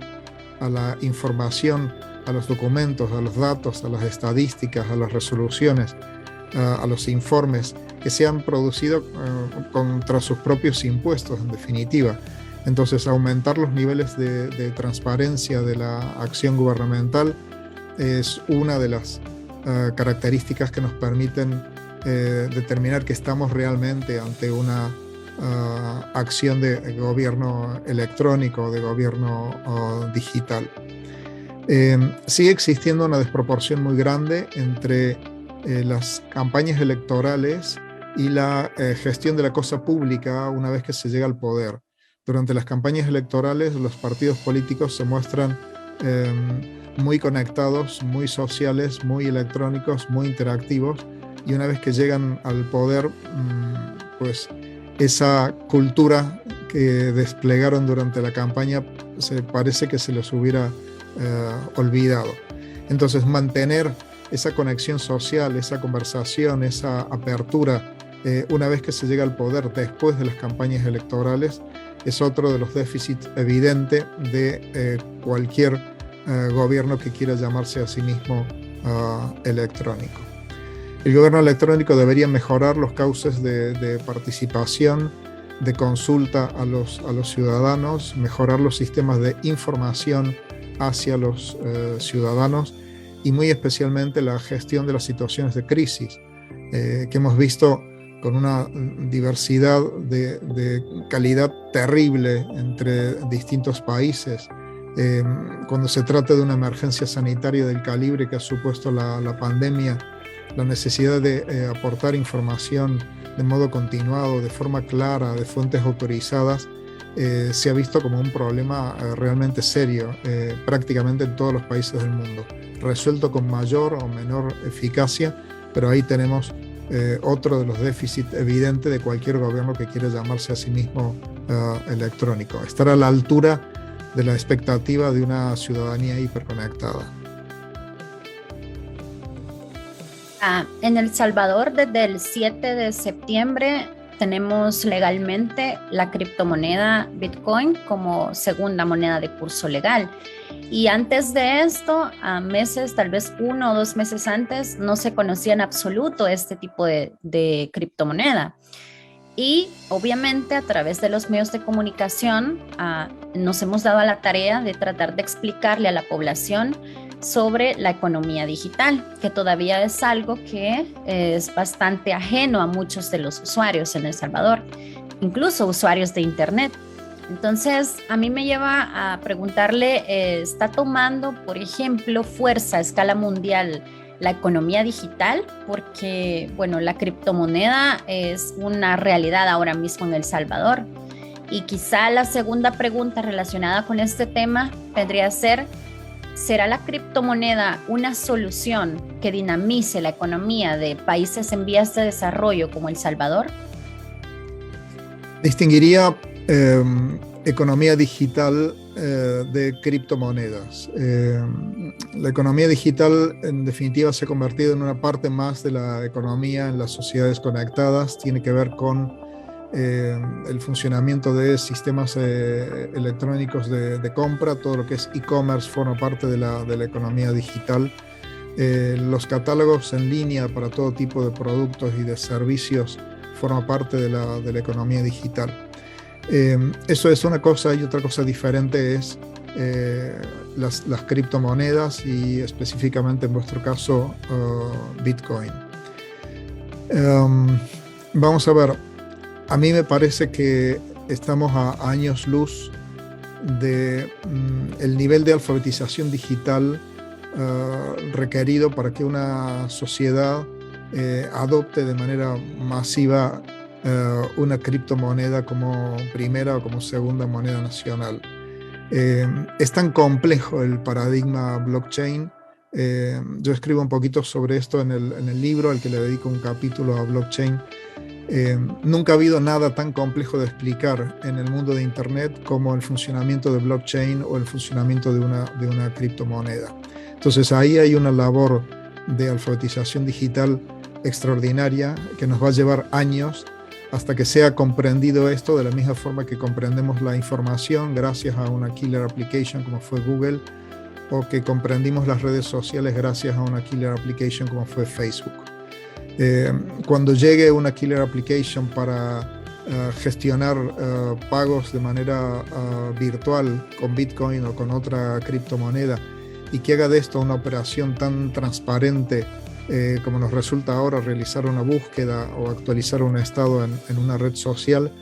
a la información, a los documentos, a los datos, a las estadísticas, a las resoluciones, a los informes que se han producido contra sus propios impuestos, en definitiva. Entonces, aumentar los niveles de transparencia de la acción gubernamental es una de las características que nos permiten determinar que estamos realmente ante una acción de gobierno electrónico, de gobierno digital. Sigue existiendo una desproporción muy grande entre las campañas electorales y la gestión de la cosa pública una vez que se llega al poder. Durante las campañas electorales, los partidos políticos se muestran muy conectados, muy sociales, muy electrónicos, muy interactivos, y una vez que llegan al poder, pues esa cultura que desplegaron durante la campaña parece que se les hubiera olvidado. Entonces, mantener esa conexión social, esa conversación, esa apertura, una vez que se llega al poder después de las campañas electorales, es otro de los déficits evidentes de cualquier gobierno que quiera llamarse a sí mismo electrónico. El gobierno electrónico debería mejorar los cauces de participación, de consulta a los ciudadanos, mejorar los sistemas de información hacia los ciudadanos y muy especialmente la gestión de las situaciones de crisis, que hemos visto con una diversidad de calidad terrible entre distintos países. Cuando se trata de una emergencia sanitaria del calibre que ha supuesto la pandemia, la necesidad de aportar información de modo continuado, de forma clara, de fuentes autorizadas, se ha visto como un problema realmente serio, prácticamente en todos los países del mundo, resuelto con mayor o menor eficacia, pero ahí tenemos otro de los déficits evidentes de cualquier gobierno que quiera llamarse a sí mismo electrónico, estar a la altura de la expectativa de una ciudadanía hiperconectada. En El Salvador, desde el 7 de septiembre, tenemos legalmente la criptomoneda Bitcoin como segunda moneda de curso legal. Y antes de esto, a meses, tal vez 1 o 2 meses antes, no se conocía en absoluto este tipo de criptomoneda. Y obviamente a través de los medios de comunicación nos hemos dado a la tarea de tratar de explicarle a la población sobre la economía digital, que todavía es algo que es bastante ajeno a muchos de los usuarios en El Salvador, incluso usuarios de Internet. Entonces, a mí me lleva a preguntarle, ¿está tomando, por ejemplo, fuerza a escala mundial la economía digital? Porque, bueno, la criptomoneda es una realidad ahora mismo en El Salvador. Y quizá la segunda pregunta relacionada con este tema vendría a ser, ¿será la criptomoneda una solución que dinamice la economía de países en vías de desarrollo como El Salvador? Distinguiría economía digital de criptomonedas. La economía digital, en definitiva, se ha convertido en una parte más de la economía en las sociedades conectadas. Tiene que ver con el funcionamiento de sistemas electrónicos de compra. Todo lo que es e-commerce forma parte de la economía digital. Los catálogos en línea para todo tipo de productos y de servicios forma parte de la economía digital. Eso es una cosa, y otra cosa diferente es las criptomonedas y específicamente en vuestro caso Bitcoin. Vamos a ver, a mí me parece que estamos a años luz de el nivel de alfabetización digital requerido para que una sociedad adopte de manera masiva una criptomoneda como primera o como segunda moneda nacional. Es tan complejo el paradigma blockchain. Yo escribo un poquito sobre esto en el libro al que le dedico un capítulo a blockchain. Nunca ha habido nada tan complejo de explicar en el mundo de Internet como el funcionamiento de blockchain o el funcionamiento de una criptomoneda. Entonces ahí hay una labor de alfabetización digital extraordinaria que nos va a llevar años hasta que sea comprendido esto de la misma forma que comprendemos la información gracias a una killer application como fue Google, o que comprendimos las redes sociales gracias a una killer application como fue Facebook. Cuando llegue una killer application para gestionar pagos de manera virtual con Bitcoin o con otra criptomoneda y que haga de esto una operación tan transparente como nos resulta ahora realizar una búsqueda o actualizar un estado en una red social,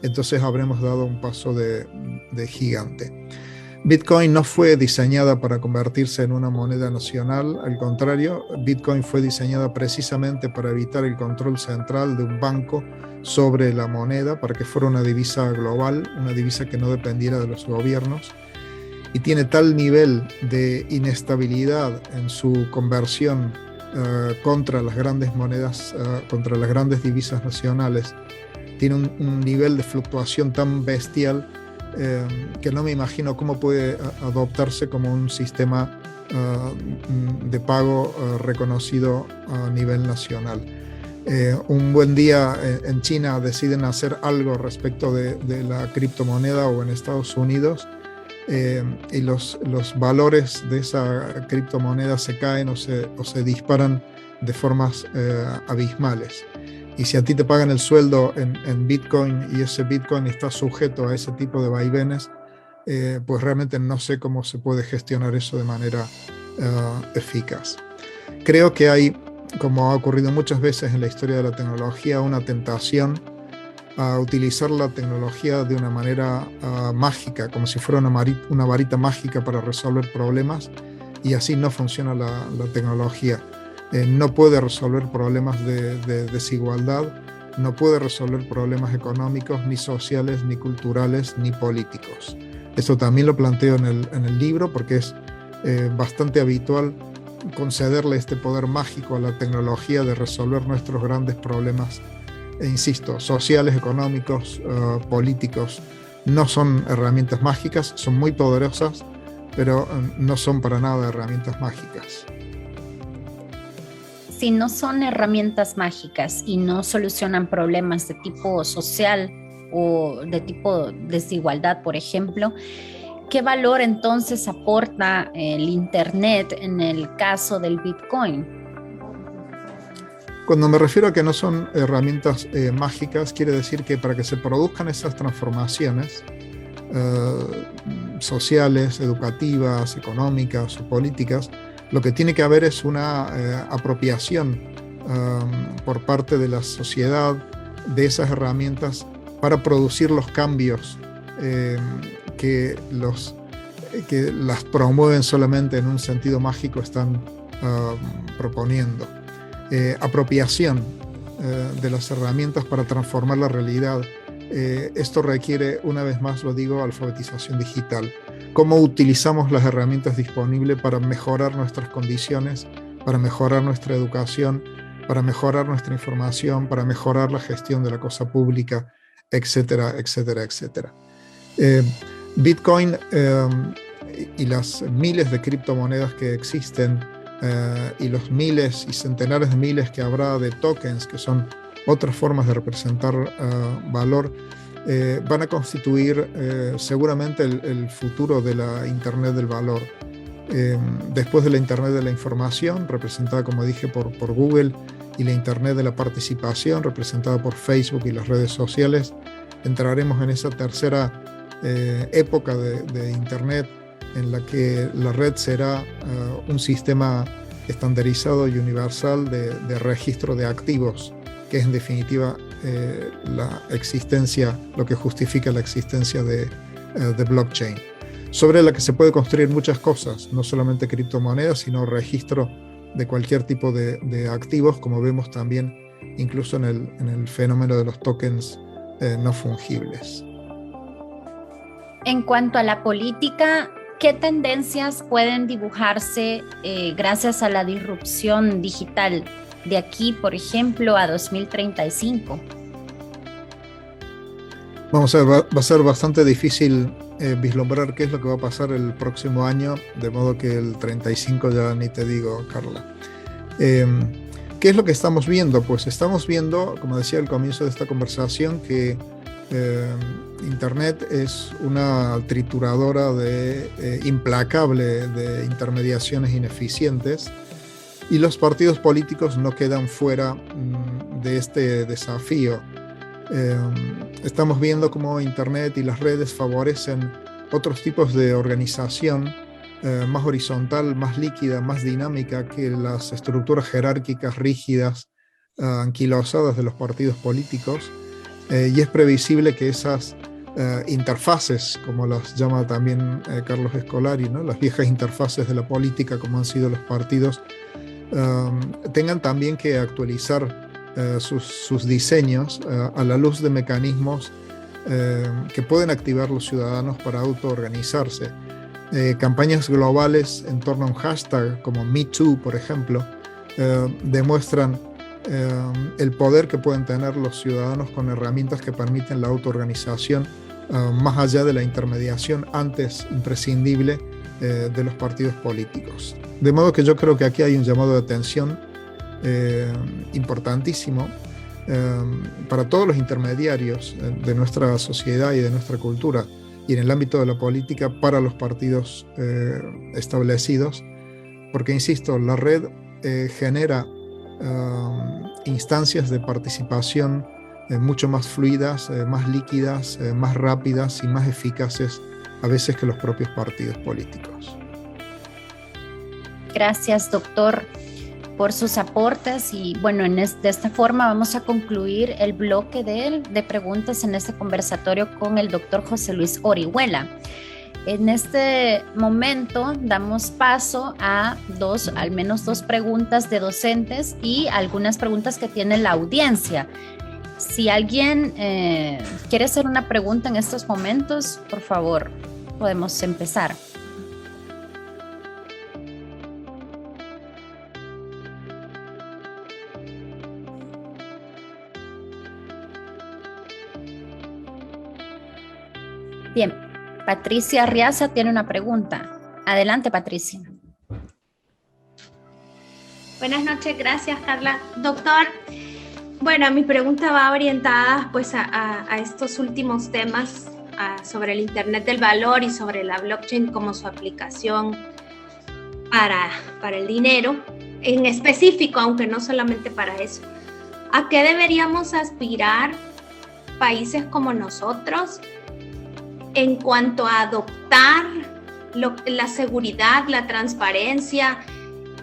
entonces habremos dado un paso de gigante. Bitcoin no fue diseñada para convertirse en una moneda nacional, al contrario, Bitcoin fue diseñada precisamente para evitar el control central de un banco sobre la moneda, para que fuera una divisa global, una divisa que no dependiera de los gobiernos, y tiene tal nivel de inestabilidad en su conversión contra las grandes monedas, contra las grandes divisas nacionales, tiene un nivel de fluctuación tan bestial que no me imagino cómo puede adoptarse como un sistema de pago reconocido a nivel nacional. Un buen día en China deciden hacer algo respecto de la criptomoneda, o en Estados Unidos, y los valores de esa criptomoneda se caen o se disparan de formas abismales. Y si a ti te pagan el sueldo en Bitcoin y ese Bitcoin está sujeto a ese tipo de vaivenes, pues realmente no sé cómo se puede gestionar eso de manera eficaz. Creo que hay, como ha ocurrido muchas veces en la historia de la tecnología, una tentación a utilizar la tecnología de una manera mágica, como si fuera una varita mágica para resolver problemas, y así no funciona la tecnología. No puede resolver problemas de desigualdad, no puede resolver problemas económicos, ni sociales, ni culturales, ni políticos. Esto también lo planteo en el libro, porque es bastante habitual concederle este poder mágico a la tecnología de resolver nuestros grandes problemas, e insisto, sociales, económicos, políticos. No son herramientas mágicas, son muy poderosas, pero no son para nada herramientas mágicas. Si no son herramientas mágicas y no solucionan problemas de tipo social o de tipo desigualdad, por ejemplo, ¿qué valor entonces aporta el Internet en el caso del Bitcoin? Cuando me refiero a que no son herramientas mágicas, quiere decir que para que se produzcan esas transformaciones sociales, educativas, económicas o políticas, lo que tiene que haber es una apropiación por parte de la sociedad de esas herramientas para producir los cambios que las promueven solamente en un sentido mágico están proponiendo. Apropiación de las herramientas para transformar la realidad. Esto requiere, una vez más lo digo, alfabetización digital. Cómo utilizamos las herramientas disponibles para mejorar nuestras condiciones, para mejorar nuestra educación, para mejorar nuestra información, para mejorar la gestión de la cosa pública, etcétera, etcétera, etcétera. Bitcoin y las miles de criptomonedas que existen y los miles y centenares de miles que habrá de tokens, que son otras formas de representar valor, van a constituir seguramente el futuro de la Internet del valor. Después de la Internet de la información, representada, como dije, por Google, y la Internet de la participación, representada por Facebook y las redes sociales, entraremos en esa tercera época de Internet, en la que la red será un sistema estandarizado y universal de registro de activos, que es en definitiva la existencia, lo que justifica la existencia de blockchain, sobre la que se puede construir muchas cosas, no solamente criptomonedas, sino registro de cualquier tipo de activos, como vemos también incluso en el fenómeno de los tokens no fungibles. En cuanto a la política, ¿qué tendencias pueden dibujarse gracias a la disrupción digital de aquí, por ejemplo, a 2035? Vamos a ver, va a ser bastante difícil vislumbrar qué es lo que va a pasar el próximo año, de modo que el 35 ya ni te digo, Carla. ¿Qué es lo que estamos viendo? Pues estamos viendo, como decía al comienzo de esta conversación, que Internet es una trituradora implacable de intermediaciones ineficientes, y los partidos políticos no quedan fuera de este desafío. Estamos viendo cómo Internet y las redes favorecen otros tipos de organización más horizontal, más líquida, más dinámica que las estructuras jerárquicas rígidas, anquilosadas de los partidos políticos, y es previsible que esas interfaces, como las llama también Carlos Escolari, ¿no? Las viejas interfaces de la política, como han sido los partidos, tengan también que actualizar sus diseños a la luz de mecanismos que pueden activar los ciudadanos para autoorganizarse. Campañas globales en torno a un hashtag como #MeToo, por ejemplo, demuestran el poder que pueden tener los ciudadanos con herramientas que permiten la autoorganización, más allá de la intermediación antes imprescindible de los partidos políticos. De modo que yo creo que aquí hay un llamado de atención importantísimo para todos los intermediarios de nuestra sociedad y de nuestra cultura, y en el ámbito de la política para los partidos establecidos, porque, insisto, la red genera instancias de participación mucho más fluidas, más líquidas, más rápidas y más eficaces a veces que los propios partidos políticos. Gracias, doctor, por sus aportes, y bueno, de esta forma vamos a concluir el bloque de preguntas en este conversatorio con el doctor José Luis Orihuela. En este momento damos paso a al menos dos preguntas de docentes y algunas preguntas que tiene la audiencia. Si alguien quiere hacer una pregunta en estos momentos, por favor, podemos empezar. Bien, Patricia Arriaza tiene una pregunta. Adelante, Patricia. Buenas noches, gracias, Carla. Doctor, bueno, mi pregunta va orientada pues a estos últimos temas sobre el Internet del valor y sobre la blockchain como su aplicación para el dinero, en específico, aunque no solamente para eso. ¿A qué deberíamos aspirar países como nosotros en cuanto a adoptar la seguridad, la transparencia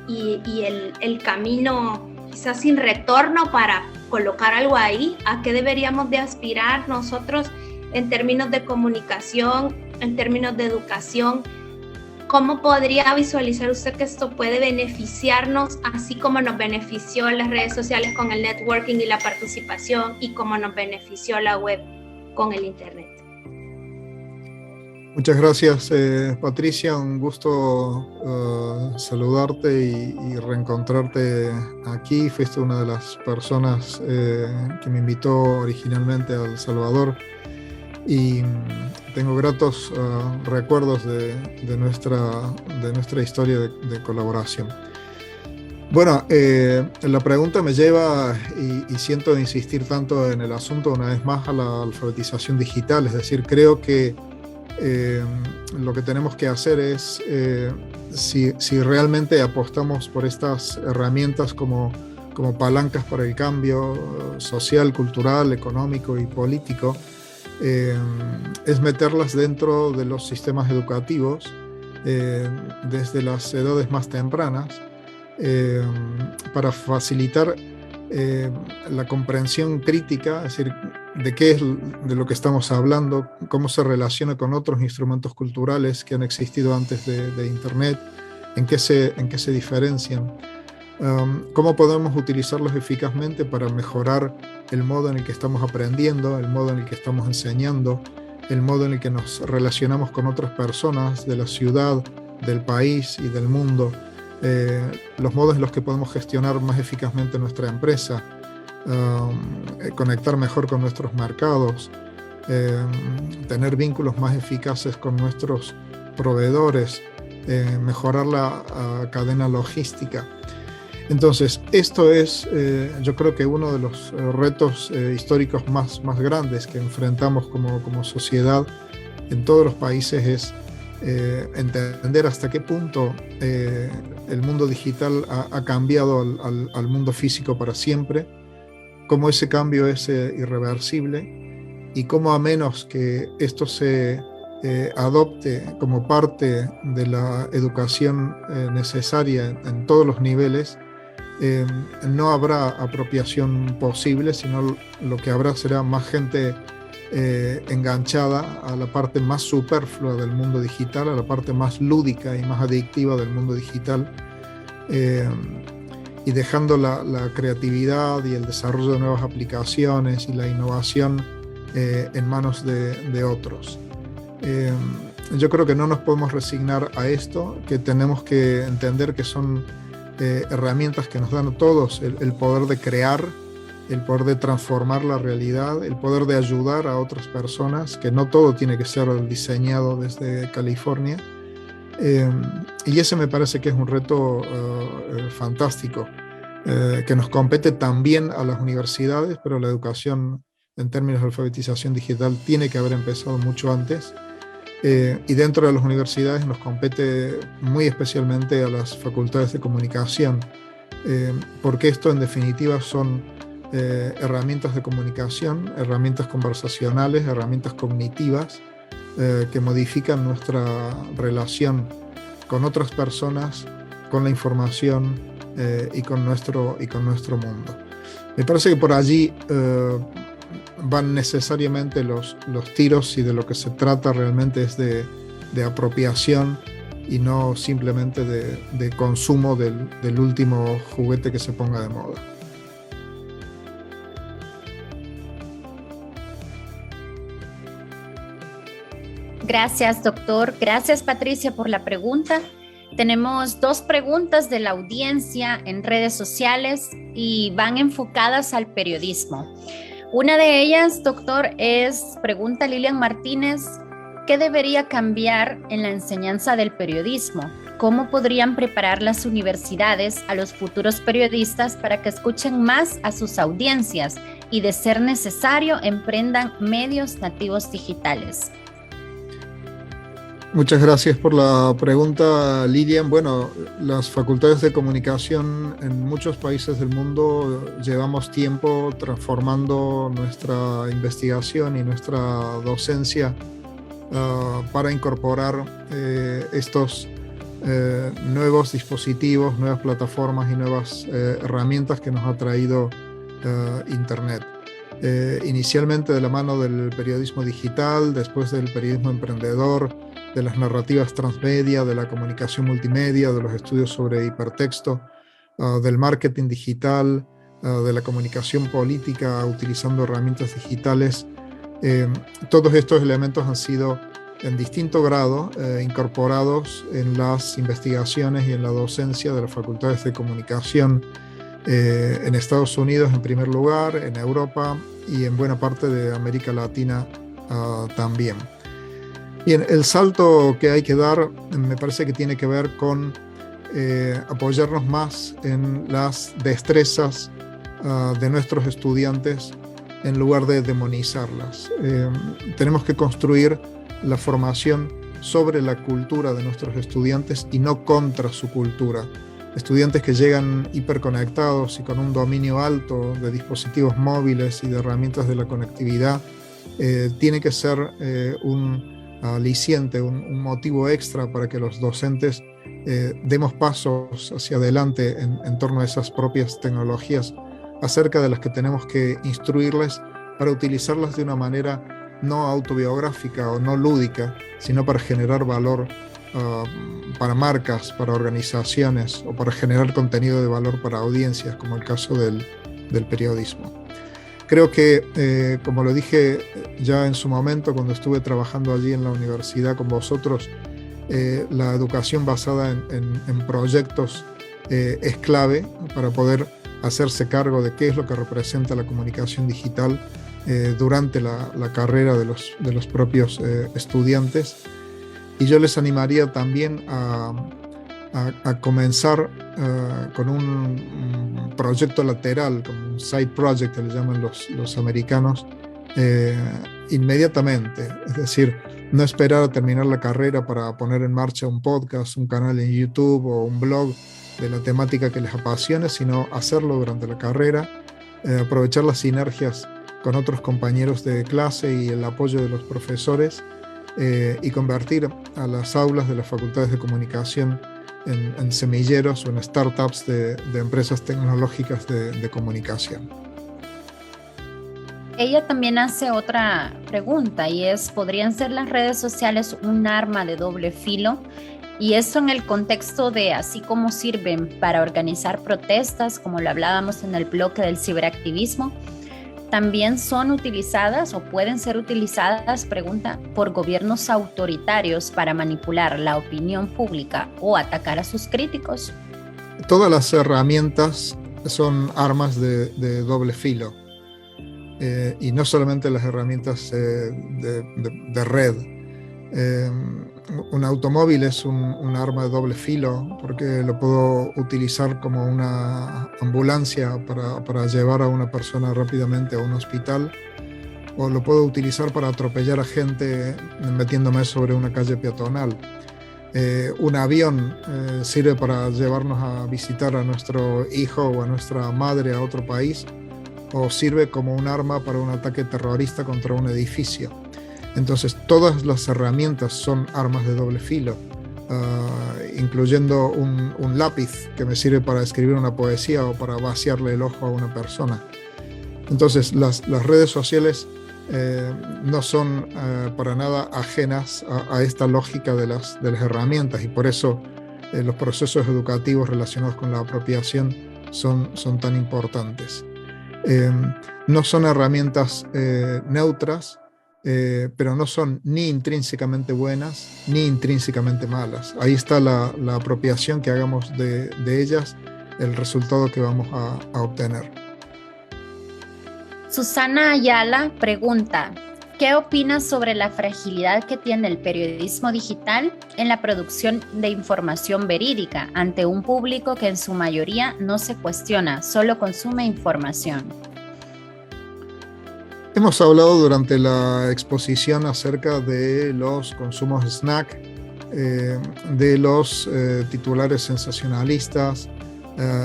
y el camino quizás sin retorno para colocar algo ahí? ¿A qué deberíamos de aspirar nosotros en términos de comunicación, en términos de educación? ¿Cómo podría visualizar usted que esto puede beneficiarnos, así como nos benefició las redes sociales con el networking y la participación, y como nos benefició la web con el Internet? Muchas gracias, Patricia. Un gusto saludarte y reencontrarte aquí. Fuiste una de las personas que me invitó originalmente a El Salvador, y tengo gratos recuerdos de nuestra historia de colaboración. Bueno, la pregunta me lleva, y siento insistir tanto en el asunto una vez más, a la alfabetización digital. Es decir, creo que lo que tenemos que hacer es, si realmente apostamos por estas herramientas como palancas para el cambio social, cultural, económico y político, es meterlas dentro de los sistemas educativos desde las edades más tempranas, para facilitar la comprensión crítica, es decir, de qué es de lo que estamos hablando, cómo se relaciona con otros instrumentos culturales que han existido antes de Internet, en qué se diferencian, cómo podemos utilizarlos eficazmente para mejorar el modo en el que estamos aprendiendo, el modo en el que estamos enseñando, el modo en el que nos relacionamos con otras personas de la ciudad, del país y del mundo, los modos en los que podemos gestionar más eficazmente nuestra empresa, conectar mejor con nuestros mercados, tener vínculos más eficaces con nuestros proveedores, mejorar la cadena logística. Entonces, esto es, yo creo que uno de los retos históricos más grandes que enfrentamos como sociedad en todos los países, es entender hasta qué punto el mundo digital ha cambiado al mundo físico para siempre, cómo ese cambio es irreversible, y cómo, a menos que esto se adopte como parte de la educación necesaria en todos los niveles, no habrá apropiación posible, sino lo que habrá será más gente enganchada a la parte más superflua del mundo digital, a la parte más lúdica y más adictiva del mundo digital, y dejando la creatividad y el desarrollo de nuevas aplicaciones y la innovación en manos de otros. Yo creo que no nos podemos resignar a esto, que tenemos que entender que son herramientas que nos dan a todos el poder de crear, el poder de transformar la realidad, el poder de ayudar a otras personas, que no todo tiene que ser diseñado desde California. Y ese me parece que es un reto fantástico, que nos compete también a las universidades, pero la educación en términos de alfabetización digital tiene que haber empezado mucho antes. Y dentro de las universidades nos compete muy especialmente a las facultades de comunicación, porque esto en definitiva son herramientas de comunicación, herramientas conversacionales, herramientas cognitivas que modifican nuestra relación con otras personas, con la información y con nuestro mundo. Me parece que por allí van necesariamente los tiros, y de lo que se trata realmente es de apropiación y no simplemente de consumo del último juguete que se ponga de moda. Gracias, doctor. Gracias, Patricia, por la pregunta. Tenemos 2 preguntas de la audiencia en redes sociales y van enfocadas al periodismo. Una de ellas, doctor, pregunta Lilian Martínez, ¿qué debería cambiar en la enseñanza del periodismo? ¿Cómo podrían preparar las universidades a los futuros periodistas para que escuchen más a sus audiencias y, de ser necesario, emprendan medios nativos digitales? Muchas gracias por la pregunta, Lilian. Bueno, las facultades de comunicación en muchos países del mundo llevamos tiempo transformando nuestra investigación y nuestra docencia para incorporar estos nuevos dispositivos, nuevas plataformas y nuevas herramientas que nos ha traído Internet. Inicialmente de la mano del periodismo digital, después del periodismo emprendedor, de las narrativas transmedia, de la comunicación multimedia, de los estudios sobre hipertexto, del marketing digital, de la comunicación política utilizando herramientas digitales. Todos estos elementos han sido en distinto grado incorporados en las investigaciones y en la docencia de las facultades de comunicación en Estados Unidos en primer lugar, en Europa y en buena parte de América Latina también. Bien, el salto que hay que dar me parece que tiene que ver con apoyarnos más en las destrezas de nuestros estudiantes en lugar de demonizarlas. Tenemos que construir la formación sobre la cultura de nuestros estudiantes y no contra su cultura. Estudiantes que llegan hiperconectados y con un dominio alto de dispositivos móviles y de herramientas de la conectividad tiene que ser un aliciente, un motivo extra para que los docentes demos pasos hacia adelante en torno a esas propias tecnologías acerca de las que tenemos que instruirles para utilizarlas de una manera no autobiográfica o no lúdica, sino para generar valor para marcas, para organizaciones o para generar contenido de valor para audiencias, como el caso del periodismo. Creo que, como lo dije ya en su momento cuando estuve trabajando allí en la universidad con vosotros, la educación basada en proyectos es clave para poder hacerse cargo de qué es lo que representa la comunicación digital durante la carrera de los propios estudiantes. Y yo les animaría también a comenzar con un proyecto lateral, como un side project que le llaman los americanos, inmediatamente. Es decir, no esperar a terminar la carrera para poner en marcha un podcast, un canal en YouTube o un blog de la temática que les apasione, sino hacerlo durante la carrera, aprovechar las sinergias con otros compañeros de clase y el apoyo de los profesores, y convertir a las aulas de las facultades de comunicación en semilleros o en startups de empresas tecnológicas de comunicación. Ella también hace otra pregunta y es, ¿podrían ser las redes sociales un arma de doble filo? Y esto en el contexto de así como sirven para organizar protestas, como lo hablábamos en el bloque del ciberactivismo, también son utilizadas o pueden ser utilizadas, pregunta, por gobiernos autoritarios para manipular la opinión pública o atacar a sus críticos. Todas las herramientas son armas de doble filo. Y no solamente las herramientas de red. Un automóvil es un arma de doble filo porque lo puedo utilizar como una ambulancia para llevar a una persona rápidamente a un hospital, o lo puedo utilizar para atropellar a gente metiéndome sobre una calle peatonal. Un avión sirve para llevarnos a visitar a nuestro hijo o a nuestra madre a otro país, o sirve como un arma para un ataque terrorista contra un edificio. Entonces, todas las herramientas son armas de doble filo, incluyendo un lápiz que me sirve para escribir una poesía o para vaciarle el ojo a una persona. Entonces, las redes sociales no son para nada ajenas a esta lógica de las herramientas, y por eso los procesos educativos relacionados con la apropiación son tan importantes. No son herramientas neutras, pero no son ni intrínsecamente buenas ni intrínsecamente malas. Ahí está la apropiación que hagamos de ellas, el resultado que vamos a obtener. Susana Ayala pregunta, ¿qué opinas sobre la fragilidad que tiene el periodismo digital en la producción de información verídica ante un público que en su mayoría no se cuestiona, solo consume información? Hemos hablado durante la exposición acerca de los consumos snack, de los titulares sensacionalistas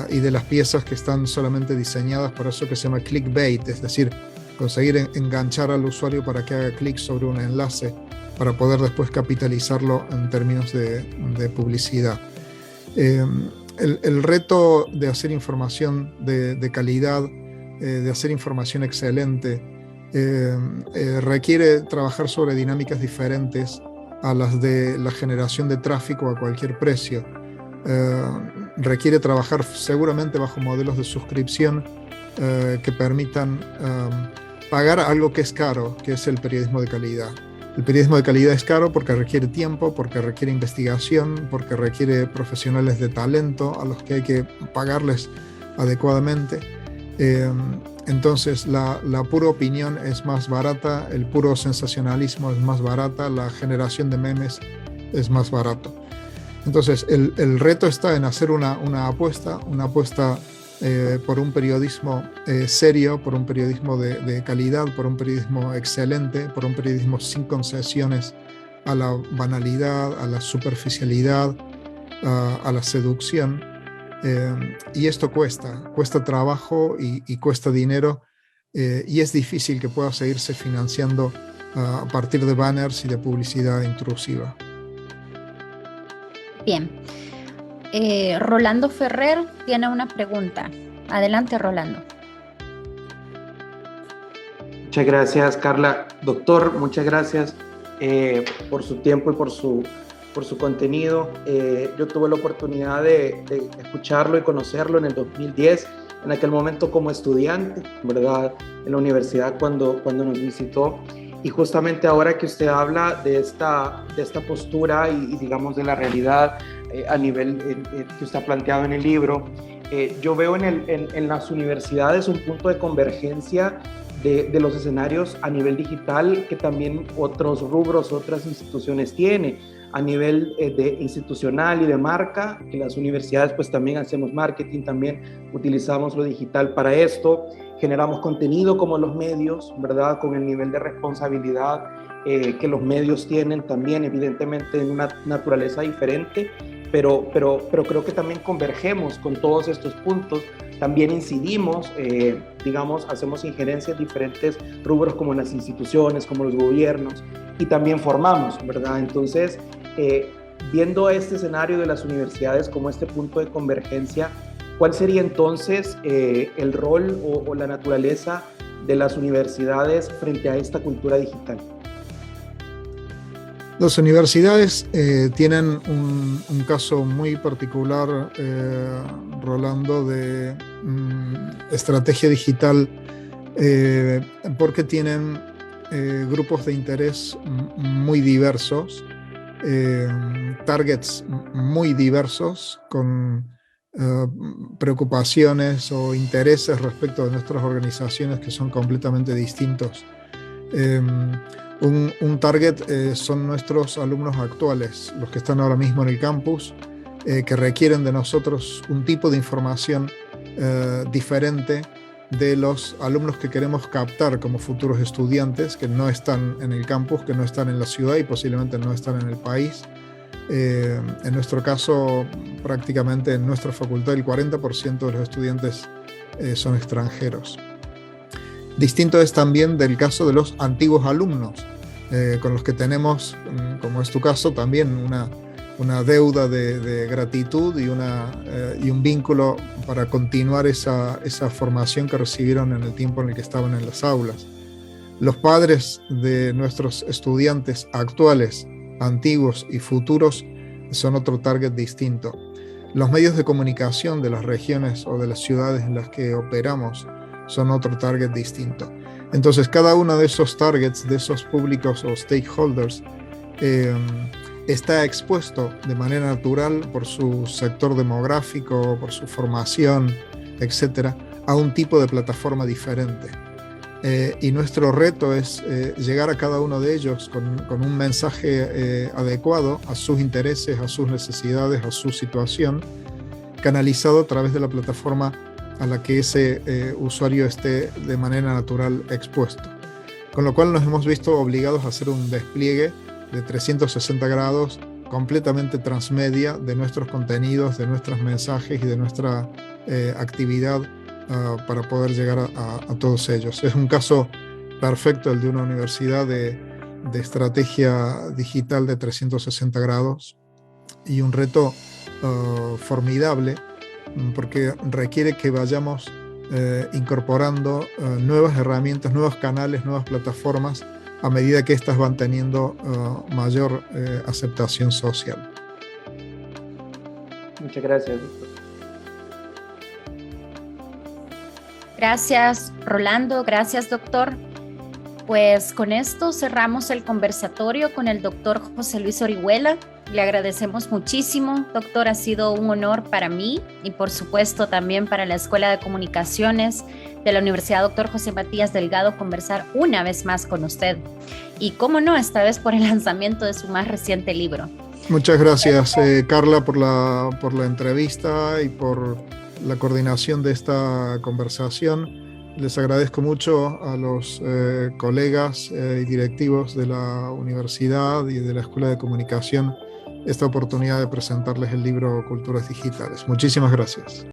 y de las piezas que están solamente diseñadas para eso que se llama clickbait, es decir, conseguir enganchar al usuario para que haga clic sobre un enlace para poder después capitalizarlo en términos de publicidad. El reto de hacer información de calidad, de hacer información excelente, requiere trabajar sobre dinámicas diferentes a las de la generación de tráfico a cualquier precio. Requiere trabajar seguramente bajo modelos de suscripción que permitan pagar algo que es caro, que es el periodismo de calidad. El periodismo de calidad es caro porque requiere tiempo, porque requiere investigación, porque requiere profesionales de talento a los que hay que pagarles adecuadamente. Entonces la pura opinión es más barata, el puro sensacionalismo es más barata, la generación de memes es más barato. Entonces el reto está en hacer una apuesta por un periodismo serio, por un periodismo de calidad, por un periodismo excelente, por un periodismo sin concesiones a la banalidad, a la superficialidad, a la seducción. Y esto cuesta trabajo y cuesta dinero, y es difícil que pueda seguirse financiando a partir de banners y de publicidad intrusiva. Bien. Rolando Ferrer tiene una pregunta. Adelante, Rolando. Muchas gracias, Carla. Doctor, muchas gracias por su tiempo y por su contenido. Yo tuve la oportunidad de escucharlo y conocerlo en el 2010, en aquel momento como estudiante, ¿verdad?, en la universidad cuando nos visitó. Y justamente ahora que usted habla de esta postura y digamos de la realidad a nivel que usted ha planteado en el libro, yo veo en las universidades un punto de convergencia de los escenarios a nivel digital que también otros rubros, otras instituciones tienen. A nivel institucional y de marca, que las universidades pues también hacemos marketing, también utilizamos lo digital para esto, generamos contenido como los medios, ¿verdad?, con el nivel de responsabilidad que los medios tienen también, evidentemente en una naturaleza diferente, pero creo que también convergemos con todos estos puntos, también incidimos, digamos, hacemos injerencias en diferentes rubros como las instituciones, como los gobiernos, y también formamos, ¿verdad? Entonces, viendo este escenario de las universidades como este punto de convergencia, ¿cuál sería entonces el rol o la naturaleza de las universidades frente a esta cultura digital? Las universidades tienen un caso muy particular, Rolando, de estrategia digital, porque tienen grupos de interés muy diversos, targets muy diversos, con preocupaciones o intereses respecto de nuestras organizaciones que son completamente distintos. Un target son nuestros alumnos actuales, los que están ahora mismo en el campus, que requieren de nosotros un tipo de información diferente de los alumnos que queremos captar como futuros estudiantes, que no están en el campus, que no están en la ciudad y posiblemente no están en el país. En nuestro caso, prácticamente en nuestra facultad, el 40% de los estudiantes son extranjeros. Distinto es también del caso de los antiguos alumnos, con los que tenemos, como es tu caso, también una deuda de gratitud y un vínculo para continuar esa formación que recibieron en el tiempo en el que estaban en las aulas. Los padres de nuestros estudiantes actuales, antiguos y futuros son otro target distinto. Los medios de comunicación de las regiones o de las ciudades en las que operamos son otro target distinto. Entonces, cada uno de esos targets, de esos públicos o stakeholders, está expuesto de manera natural por su sector demográfico, por su formación, etcétera, a un tipo de plataforma diferente. Y nuestro reto es llegar a cada uno de ellos con un mensaje adecuado a sus intereses, a sus necesidades, a su situación, canalizado a través de la plataforma a la que ese usuario esté de manera natural expuesto. Con lo cual nos hemos visto obligados a hacer un despliegue de 360 grados completamente transmedia de nuestros contenidos, de nuestros mensajes y de nuestra actividad para poder llegar a todos ellos. Es un caso perfecto el de una universidad de estrategia digital de 360 grados y un reto formidable, porque requiere que vayamos incorporando nuevas herramientas, nuevos canales, nuevas plataformas a medida que éstas van teniendo mayor aceptación social. Muchas gracias, doctor. Gracias, Rolando. Gracias, doctor. Pues con esto cerramos el conversatorio con el doctor José Luis Orihuela. Le agradecemos muchísimo, doctor. Ha sido un honor para mí y por supuesto también para la Escuela de Comunicaciones de la Universidad Dr. José Matías Delgado conversar una vez más con usted. Y cómo no, esta vez por el lanzamiento de su más reciente libro. Muchas gracias, Carla, por la entrevista y por la coordinación de esta conversación. Les agradezco mucho a los colegas y directivos de la universidad y de la Escuela de Comunicación esta oportunidad de presentarles el libro Culturas Digitales. Muchísimas gracias.